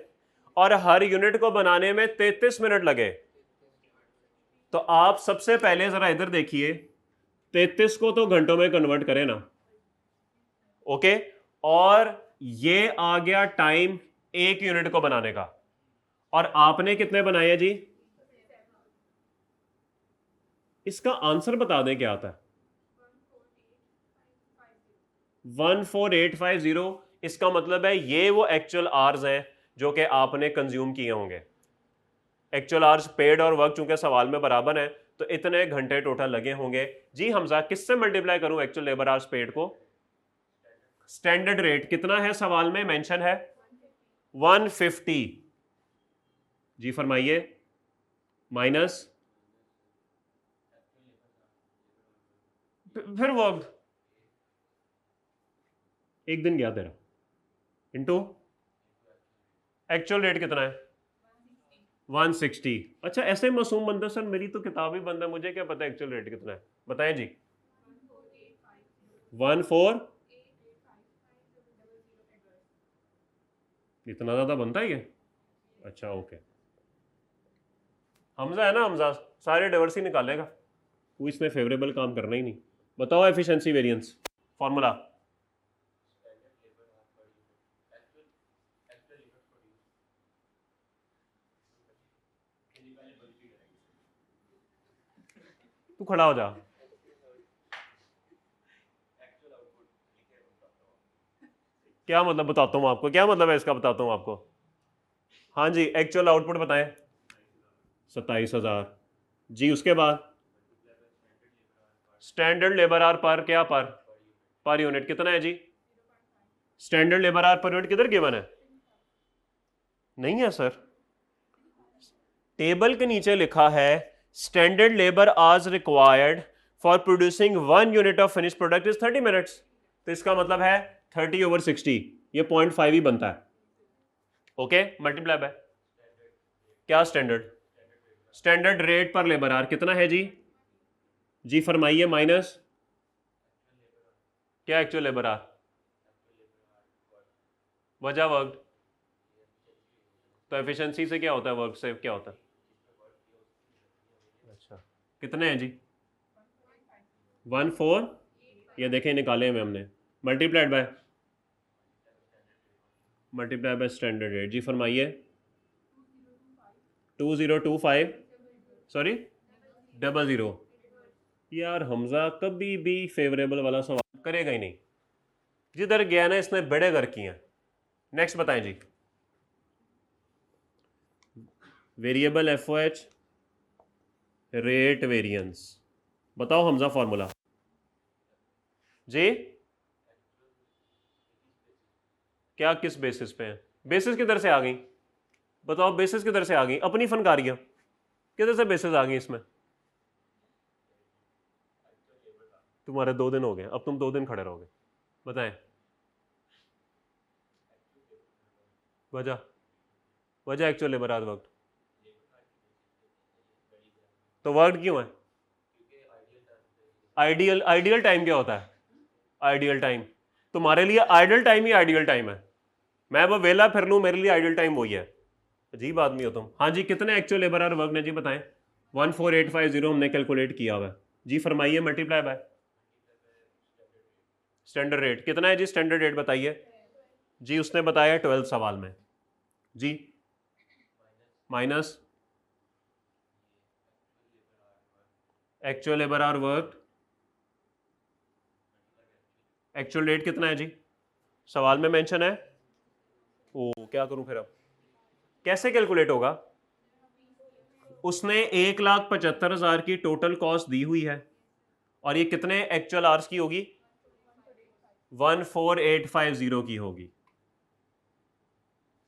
और हर यूनिट को बनाने में 33 मिनट लगे। तो आप सबसे पहले जरा इधर देखिए, 33 को तो घंटों में कन्वर्ट करें ना। ओके, और ये आ गया टाइम एक यूनिट को बनाने का। और आपने कितने बनाए जी? इसका आंसर बता दें क्या आता है? 14850। इसका मतलब है ये वो एक्चुअल आवर्स हैं जो कि आपने कंज्यूम किए होंगे। एक्चुअल आवर्स पेड और वर्क चूंकि सवाल में बराबर है, तो इतने घंटे टोटल लगे होंगे। जी हमजा, किससे मल्टीप्लाई करूं एक्चुअल लेबर आवर्स पेड को? स्टैंडर्ड रेट कितना है सवाल में मेंशन है? 150। जी फरमाइए। माइनस फिर वर्क, एक दिन गया तेरा, इनटू एक्चुअल रेट कितना है? 160। अच्छा ऐसे मासूम बंदा, सर मेरी तो किताब ही बंद है, मुझे क्या पता एक्चुअल रेट कितना है? बताएं जी। 14, इतना ज्यादा बनता है ये? अच्छा ओके। हमजा है ना, हमजा सारे डाइवर्सी निकालेगा, वो इसमें फेवरेबल काम करना ही नहीं। बताओ एफिशिएंसी वेरिएंस फॉर्मूला। तू खड़ा हो जा। क्या मतलब बताता हूँ आपको, क्या मतलब है इसका बताता हूँ आपको। हाँ जी, एक्चुअल आउटपुट बताएं। 27,000 जी। उसके बाद स्टैंडर्ड लेबर आर पर क्या पर यूनिट कितना है जी? Standard labour hour per unit किधर गिवन है? नहीं है सर, टेबल के नीचे लिखा है standard labour hours required for producing 1 unit of finish product is 30 minutes. तो इसका मतलब है 30/60, ये 0.5 ही बनता है। ओके, मल्टीप्लाई बाय क्या? Standard rate per labour our कितना है जी? जी फरमाइए। माइनस क्या? एक्चुअल लेबर आवर, वजह वर्क। तो एफिशिएंसी से क्या होता है? वर्क से क्या होता है? अच्छा, कितने हैं जी? 14 ये देखें निकाले हुए हमने, मल्टीप्लाइड बाय स्टैंडर्ड रेट। जी फरमाइए। 2025 सॉरी 00। यार हमजा कभी भी फेवरेबल वाला सवाल करेगा ही नहीं, जिधर गया ना इसने बड़े घर किए हैं। नेक्स्ट बताएं जी। वेरिएबल एफओएच रेट वेरिएंस, बताओ हमजा फॉर्मूला जी। क्या किस बेसिस पे है? बेसिस किधर से आ गई बताओ, बेसिस किधर से आ गई? अपनी फनकारियां किधर से बेसिस आ गई इसमें? तुम्हारे 2 दिन हो गए, अब तुम 2 दिन खड़े रहोगे, बताएं वजह। वजह एक्चुअल लेबर आवर वर्क, तो वर्क क्यों है? आइडियल आइडियल टाइम क्या होता है? आइडियल टाइम तुम्हारे लिए आइडियल टाइम ही आइडियल टाइम है। मैं वो वेला फिर लूं, मेरे लिए आइडियल टाइम वही है। अजीब आदमी हो तुम। हाँ जी, कितने एक्चुअल लेबर आवर वर्क ने जी बताएं? 14850 हमने कैलकुलेट किया हुआ है जी। फरमाइए मल्टीप्लाई बाय स्टैंडर्ड रेट। कितना है जी स्टैंडर्ड रेट बताइए जी। उसने बताया 12 सवाल में जी, minus actual labour hour work. Actual rate कितना है जी? सवाल में मेंशन है। ओ क्या करूं फिर, अब कैसे कैलकुलेट होगा? उसने 1,75,000 की टोटल कॉस्ट दी हुई है, और ये कितने एक्चुअल आवर्स की होगी? 14850 की होगी,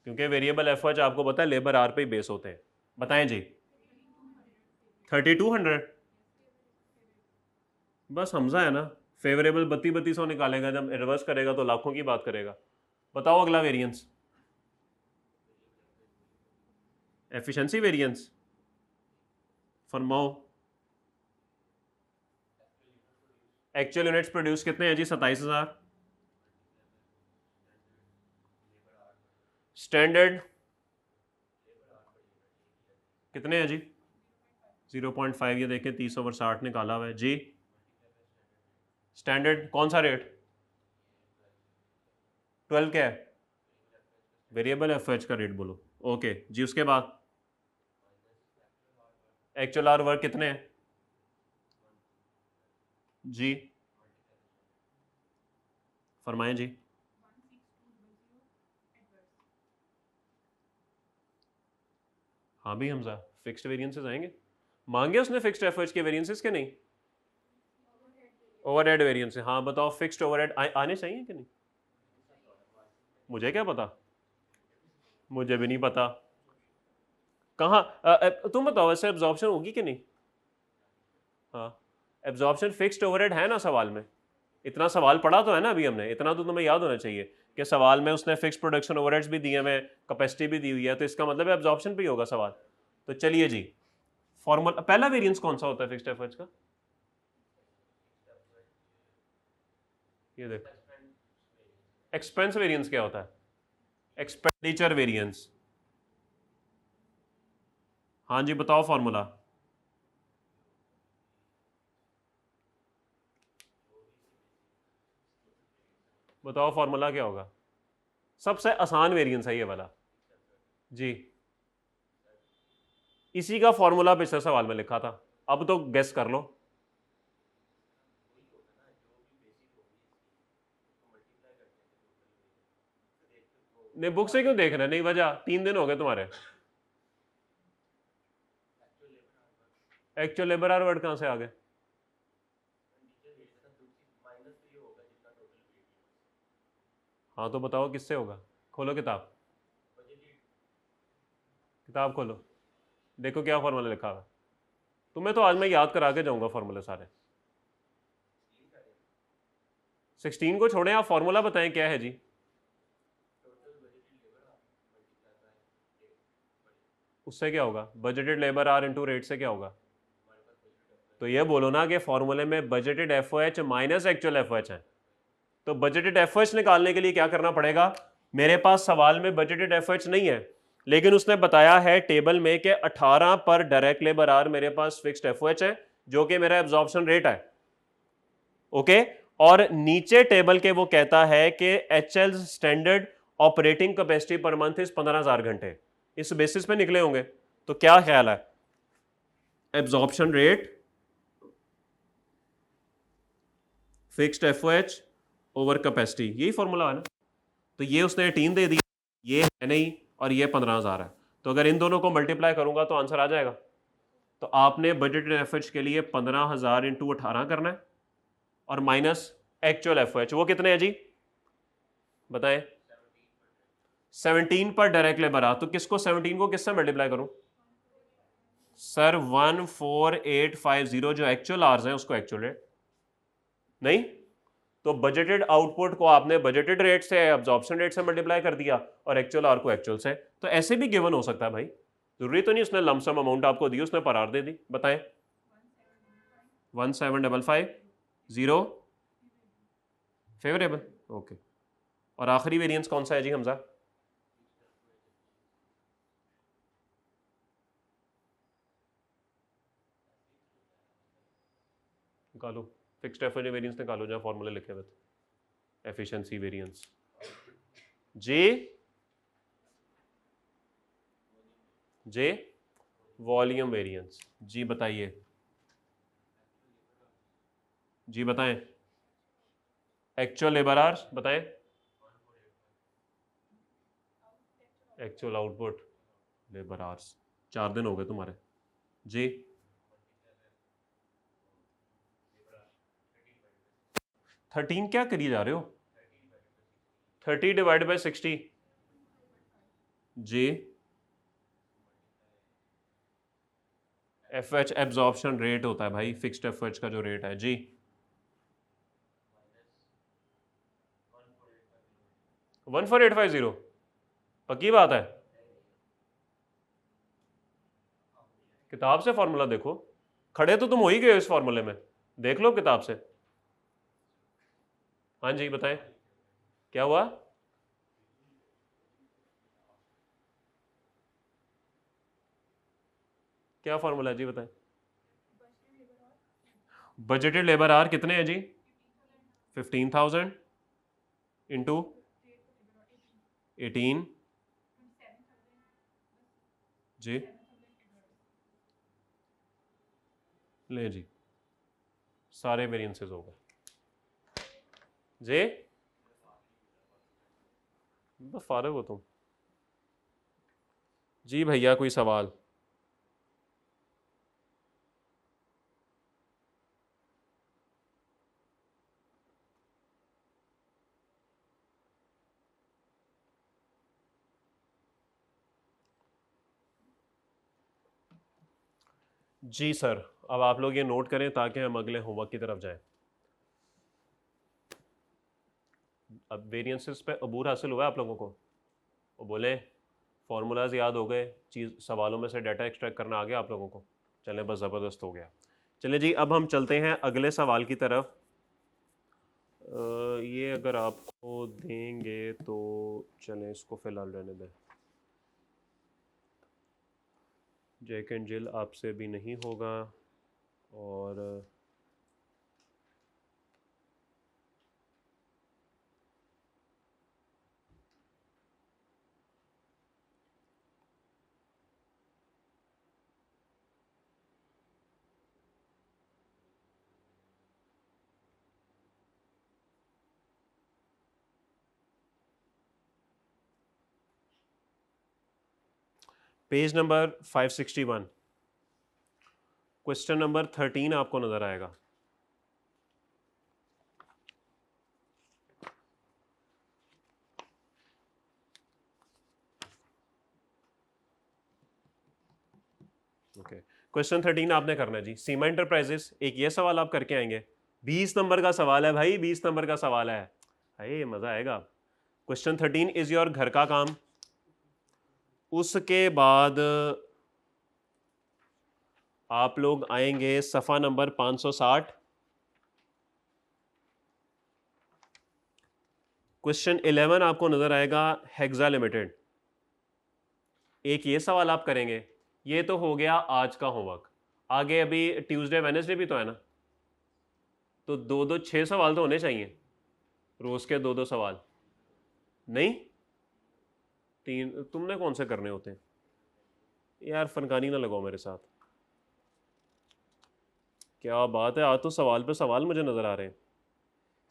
क्योंकि वेरिएबल एफएच आपको पता है लेबर आवर पे ही बेस होते हैं। बताएं जी। 3200। बस हमजा है ना, फेवरेबल 3200 निकालेगा, जब रिवर्स करेगा तो लाखों की बात करेगा। बताओ अगला वेरिएंस, एफिशिएंसी वेरिएंस फरमाओ। एक्चुअल यूनिट्स प्रोड्यूस कितने हैं जी? 27,000। स्टैंडर्ड कितने हैं जी? 0.5। ये देखें 30/60 निकाला हुआ है जी। स्टैंडर्ड कौन सा रेट? 12 क्या है? वेरिएबल एफएच का रेट बोलो। ओके जी। उसके बाद एक्चुअल आवर वर्क कितने हैं जी? फरमाएं जी। हाँ भी हमजा, फिक्स्ड वेरिएंसेस आएंगे। मांगे उसने फिक्स्ड एफएच के वेरिएंसेस के नहीं? Overhead variance. हाँ बताओ, फिक्स्ड ओवरहेड आने चाहिए कि नहीं? मुझे क्या पता, मुझे भी नहीं पता। कहाँ तुम बताओ, वैसे एब्जॉर्प्शन होगी कि नहीं? हाँ, एब्जॉर्प्शन फिक्स्ड ओवरहेड है ना सवाल में? इतना सवाल पढ़ा तो है ना अभी हमने, इतना तो तुम्हें याद होना चाहिए कि सवाल में उसने फिक्स्ड प्रोडक्शन ओवरहेड्स भी दिए हुए, कैपेसिटी भी दी हुई है, तो इसका मतलब एब्जॉर्प्शन पे ही होगा सवाल। तो चलिए जी, फॉर्मूला पहला वेरिएंस कौन सा होता है फिक्स्ड एफएच का? ये देखो, एक्सपेंस वेरिएंस क्या होता है? Expenditure variance. हाँ जी बताओ फॉर्मूला। बताओ फॉर्मूला क्या होगा? सबसे आसान वेरिएंस है ये वाला जी। इसी का फॉर्मूला पिछले सवाल में लिखा था, अब तो गेस कर लो। नहीं बुक से क्यों देख रहे? नहीं वजह, 3 दिन हो गए तुम्हारे। एक्चुअल लेबर आवर वर्ड कहां से आ गए? हाँ तो बताओ किससे होगा? खोलो किताब, किताब खोलो, देखो क्या फॉर्मूला लिखा हुआ है। तुम्हें तो आज मैं याद करा के जाऊंगा फॉर्मूले सारे। 16 को छोड़ें, आप फॉर्मूला बताएं क्या है जी। उससे क्या होगा? Budgeted labour our into rate से क्या होगा? तो ये बोलो ना कि फॉर्मूले में budgeted FOH minus actual FOH है। तो बजटेड एफओएच निकालने के लिए क्या करना पड़ेगा? मेरे पास सवाल में बजटेड एफओएच नहीं है, लेकिन उसने बताया है टेबल में कि 18 पर डायरेक्ट लेबर आवर मेरे पास फिक्स्ड एफओएच है, जो कि मेरा एब्जॉर्प्शन रेट है। ओके, और नीचे टेबल के वो कहता है कि HL standard operating capacity per month इस 15,000 घंटे, इस बेसिस पे निकले होंगे। तो क्या ख्याल है, absorption rate fixed FOH over capacity, यही फॉर्मूला है ना। तो ये उसने 18 दे दी, ये है नहीं, और ये 15,000 है। तो अगर इन दोनों को मल्टीप्लाई करूंगा तो आंसर आ जाएगा। तो आपने बजटेड एफएच के लिए 15,000 इंटू 18 करना है और माइनस एक्चुअल एफएच, वो कितने हैं जी बताएं। 17 पर डायरेक्ट लेबर आ, तो किसको 17 को किससे मल्टीप्लाई करूं सर, 14850 जो एक्चुअल आवर्स हैं उसको एक्चुअल रेट नहीं, तो बजटेड आउटपुट को आपने बजटेड रेट से अब्जॉर्प्शन रेट से मल्टीप्लाई कर दिया और एक्चुअल आर को एक्चुअल से। तो ऐसे भी गिवन हो सकता है भाई, जरूरी तो नहीं उसने लमसम अमाउंट आपको दी, उसने पर आर दे दी। बताएं 1755 फेवरेबल, ओके। और आखिरी वेरिएंस कौन सा है जी हमजा? निकालो, फिक्स्ड एफओ वेरिएंस निकालो जहाँ फॉर्मूले लिखे हुए थे, एफिशिएंसी वेरिएंस जे जे वॉल्यूम वेरिएंस जी, बताइए जी, बताएं एक्चुअल लेबर आवर्स, बताएं एक्चुअल आउटपुट लेबर आवर्स, 4 दिन हो गए तुम्हारे जी। 13 क्या करी जा रहे हो, 30 डिवाइड बाई 60 जी, एफ एच एब्जॉर्प्शन रेट होता है भाई, फिक्स्ड एफ एच का जो रेट है जी। 14850 पक्की बात है, किताब से फॉर्मूला देखो, खड़े तो तुम हो ही गए इस फॉर्मूले में, देख लो किताब से। हाँ जी बताएं क्या हुआ, क्या फॉर्मूला है जी बताएं। बजटेड लेबर आवर कितने हैं जी, 15,000 इंटू 18 जी, ले जी सारे वेरिएंसेस हो गए जी, बस फारग हो तुम जी। भैया कोई सवाल? जी सर, अब आप लोग ये नोट करें ताकि हम अगले होमवर्क की तरफ जाएं। अब वेरिएंसेस पे अबूर हासिल हुआ आप लोगों को, वो बोले फार्मूलाज याद हो गए, चीज़ सवालों में से डाटा एक्सट्रैक्ट करना आ गया आप लोगों को, चलें बस ज़बरदस्त हो गया। चलिए जी, अब हम चलते हैं अगले सवाल की तरफ। ये अगर आपको देंगे तो चलें इसको फ़िलहाल रहने दें। जैक एंड जिल आपसे भी नहीं होगा, और पेज नंबर 561 क्वेश्चन नंबर 13 आपको नज़र आएगा। ओके, क्वेश्चन 13 आपने करना है जी, सीमा इंटरप्राइजेस, एक ये सवाल आप करके आएंगे, 20 नंबर का सवाल है भाई, 20 नंबर का सवाल है, अरे मज़ा आएगा। क्वेश्चन 13 इज योर घर का काम। उसके बाद आप लोग आएंगे सफ़ा नंबर 560, क्वेश्चन 11 आपको नज़र आएगा हेक्सा लिमिटेड। एक ये सवाल आप करेंगे, ये तो हो गया आज का होमवर्क, आगे अभी ट्यूसडे वेडनेसडे भी तो है ना, तो 2 6 सवाल तो होने चाहिए, रोज के 2 सवाल। नहीं, 3 तुमने कौन से करने होते हैं यार, फनकानी ना लगाओ मेरे साथ। क्या बात है, आज तो सवाल पे सवाल मुझे नजर आ रहे हैं।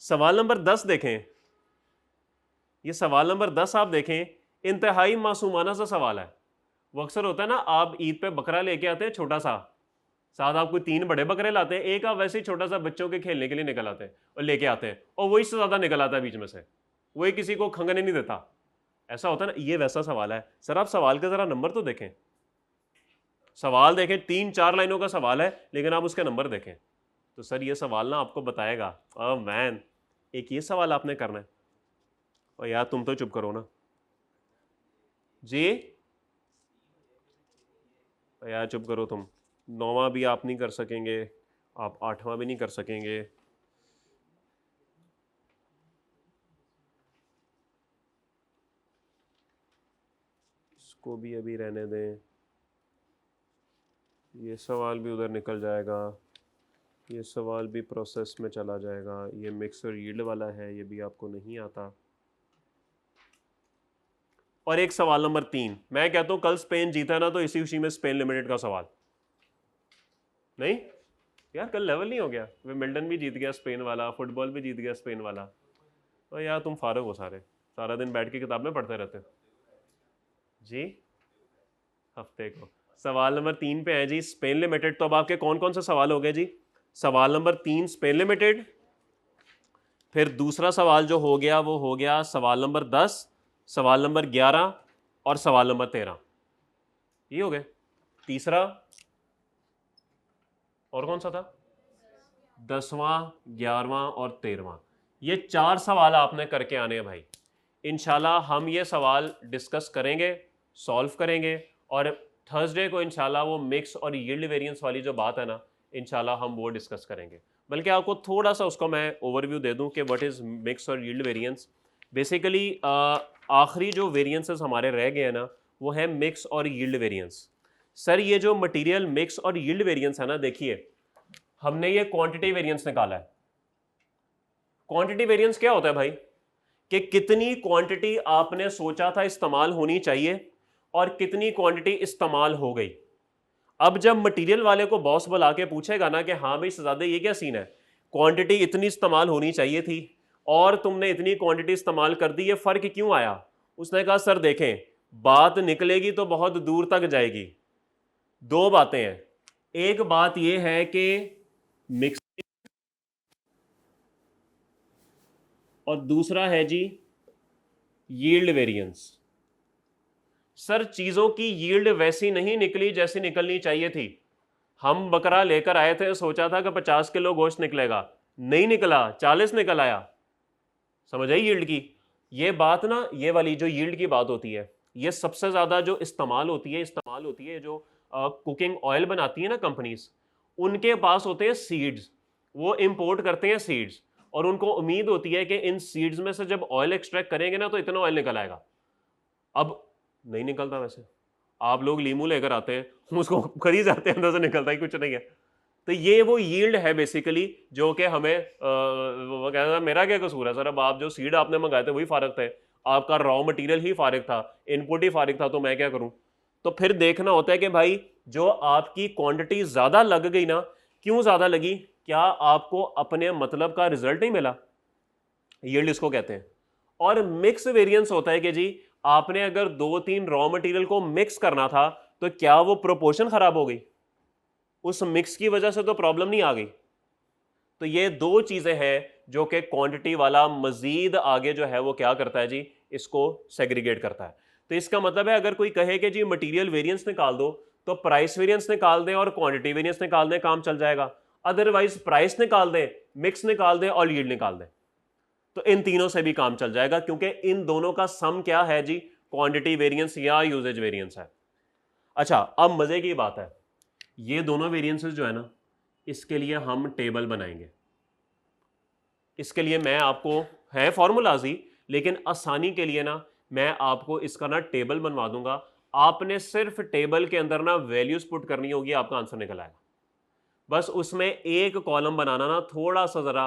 सवाल नंबर 10 देखें, ये सवाल नंबर 10 आप देखें, इंतहाई मासूमाना सा सवाल है। वो अक्सर होता है ना, आप ईद पे बकरा लेके आते हैं छोटा सा, साथ आप कोई 3 बड़े बकरे लाते हैं, एक आप वैसे ही छोटा सा बच्चों के खेलने के लिए निकल आते हैं और लेके आते हैं, और वही से ज्यादा निकल आता है बीच में से, वही किसी को खंगने नहीं देता। ऐसा होता है ना, ये वैसा सवाल है। सर आप सवाल का जरा नंबर तो देखें, सवाल देखें, 3 4 लाइनों का सवाल है लेकिन आप उसके नंबर देखें। तो सर ये सवाल ना आपको बताएगा, मैन एक ये सवाल आपने करना है। और यार तुम तो चुप करो ना जी, यार चुप करो तुम। 9वां भी आप नहीं कर सकेंगे, आप 8वां भी नहीं कर सकेंगे। इसको भी अभी रहने दें, ये सवाल भी उधर निकल जाएगा, ये सवाल भी प्रोसेस में चला जाएगा। ये मिक्स और यील्ड वाला है, ये भी आपको नहीं आता। और एक सवाल नंबर 3, मैं कहता हूं कल स्पेन जीता ना तो इसी उसी में स्पेन लिमिटेड का सवाल। नहीं यार, कल लेवल नहीं हो गया, विंबलडन भी जीत गया स्पेन वाला, फुटबॉल भी जीत गया स्पेन वाला। तो यार तुम फारग हो सारे, सारा दिन बैठ के किताबें पढ़ते रहते हो जी। हफ्ते को सवाल नंबर 3 पे है जी स्पेन लिमिटेड। तो अब आपके कौन कौन से सवाल हो गए जी? सवाल नंबर 3 स्पेन लिमिटेड, फिर दूसरा सवाल जो हो गया वो हो गया सवाल नंबर 10, सवाल नंबर 11 और सवाल नंबर 13, ये हो गए। तीसरा और कौन सा था? 10वां, 11वां और 13वां। ये 4 सवाल आपने करके आने हैं भाई। इंशाल्लाह हम ये सवाल डिस्कस करेंगे, सॉल्व करेंगे, और थर्सडे को इंशाल्लाह वो मिक्स और यील्ड वेरिएंस वाली जो बात है ना, इंशाल्लाह हम वो डिस्कस करेंगे। बल्कि आपको थोड़ा सा उसको मैं ओवरव्यू दे दूं कि व्हाट इज़ मिक्स और यील्ड वेरिएंस। बेसिकली आखिरी जो वेरिएंसेस हमारे रह गए हैं ना, वो है मिक्स और यील्ड वेरिएंस। सर ये जो मटेरियल मिक्स और यील्ड वेरिएंस है ना, देखिए हमने ये क्वांटिटी वेरिएंस निकाला है। क्वांटिटी वेरिएंस क्या होता है भाई? कि कितनी क्वांटिटी आपने सोचा था इस्तेमाल होनी चाहिए और कितनी क्वांटिटी इस्तेमाल हो गई। अब जब मटेरियल वाले को बॉस बुला के पूछेगा ना कि हाँ भाई सजादे ये क्या सीन है, क्वांटिटी इतनी इस्तेमाल होनी चाहिए थी और तुमने इतनी क्वांटिटी इस्तेमाल कर दी, ये फर्क क्यों आया? उसने कहा सर देखें, बात निकलेगी तो बहुत दूर तक जाएगी। 2 बातें हैं, एक बात यह है कि मिक्स, और दूसरा है जी यील्ड वेरिएंस। सर चीजों की यील्ड वैसी नहीं निकली जैसी निकलनी चाहिए थी। हम बकरा लेकर आए थे, सोचा था कि 50 किलो गोश्त निकलेगा, नहीं निकला, 40 निकल आया। समझ आई यील्ड की ये बात ना? ये वाली जो यील्ड की बात होती है, ये सबसे ज्यादा जो इस्तेमाल होती है जो कुकिंग ऑयल बनाती है ना कंपनीज, उनके पास होते हैं सीड्स, वो इंपोर्ट करते हैं सीड्स, और उनको उम्मीद होती है कि इन सीड्स में से जब ऑयल एक्सट्रैक्ट करेंगे ना तो इतना ऑयल निकल आएगा। अब नहीं निकलता। वैसे आप लोग लीमू लेकर आते हैं, उसको खरीद जाते हैं, अंदर से निकलता ही कुछ नहीं है। तो ये वो यील्ड है बेसिकली, जो कि हमें वो कहना मेरा क्या कसूर है सर, अब आप जो सीड आपने मंगाए थे वही फारग थे, आपका रॉ मटेरियल ही फारिग था, इनपुट ही फारिग था, तो मैं क्या करूं? तो फिर देखना होता है कि भाई जो आपकी क्वांटिटी ज्यादा लग गई ना, क्यों ज्यादा लगी? क्या आपको अपने मतलब का रिजल्ट नहीं मिला? यील्ड इसको कहते हैं। और मिक्स वेरिएंस होता है कि जी आपने अगर 2-3 रॉ मटेरियल को मिक्स करना था तो क्या वो प्रोपोर्शन खराब हो गई? उस मिक्स की वजह से तो प्रॉब्लम नहीं आ गई। तो ये 2 चीजें हैं जो कि क्वांटिटी वाला मजीद आगे जो है वो क्या करता है जी, इसको सेग्रीगेट करता है। तो इसका मतलब है अगर कोई कहे कि जी मटेरियल वेरिएंस निकाल दो, तो प्राइस वेरिएंस निकाल दें और क्वांटिटी वेरिएंस निकाल दें, काम चल जाएगा। अदरवाइज प्राइस निकाल दें, मिक्स निकाल दें और यील्ड निकाल दें, तो इन तीनों से भी काम चल जाएगा, क्योंकि इन दोनों का सम क्या है जी? क्वांटिटी वेरिएंस या यूजेज वेरिएंस है। अच्छा, अब मजे की बात है, ये दोनों वेरिएंसेस जो है ना, इसके लिए हम टेबल बनाएंगे। इसके लिए मैं आपको, है फॉर्मूलाज ही, लेकिन आसानी के लिए ना मैं आपको इसका ना टेबल बनवा दूंगा। आपने सिर्फ टेबल के अंदर ना वैल्यूज पुट करनी होगी, आपका आंसर निकल आएगा। बस उसमें एक कॉलम बनाना ना थोड़ा सा ज़रा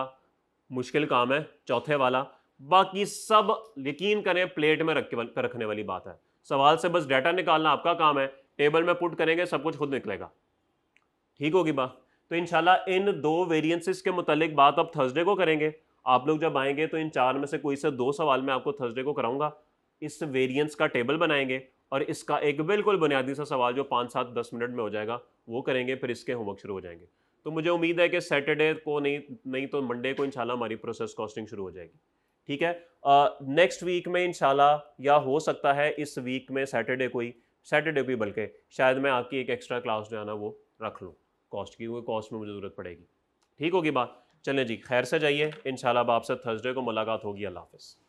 मुश्किल काम है, चौथे वाला। बाकी सब यकीन करें प्लेट में रखने वाली बात है। सवाल से बस डाटा निकालना आपका काम है, टेबल में पुट करेंगे सब कुछ खुद निकलेगा। ठीक होगी बात। तो इंशाल्लाह इन दो वेरिएंसेस के मुतालिक बात अब थर्सडे को करेंगे। आप लोग जब आएंगे तो इन चार में से कोई से दो सवाल मैं आपको थर्सडे को कराऊंगा। इस वेरिएंस का टेबल बनाएंगे और इसका एक बिल्कुल बुनियादी सा सवाल जो 5-7-10 मिनट में हो जाएगा वो करेंगे, फिर इसके होमवर्क शुरू हो जाएंगे। तो मुझे उम्मीद है कि सैटरडे को नहीं तो मंडे को इंशाल्लाह हमारी प्रोसेस कॉस्टिंग शुरू हो जाएगी। ठीक है, नेक्स्ट वीक में इंशाल्लाह, या हो सकता है इस वीक में सैटरडे को ही बल्कि शायद मैं आपकी एक एक्स्ट्रा क्लास जो है ना वो रख लूँ कॉस्ट की, वो कॉस्ट में मुझे ज़रूरत पड़ेगी। ठीक होगी बात। चलें जी, खैर से जाइए, इंशाल्लाह अब आपसे थर्सडे को मुलाकात होगी। अल्लाह हाफ़िज़।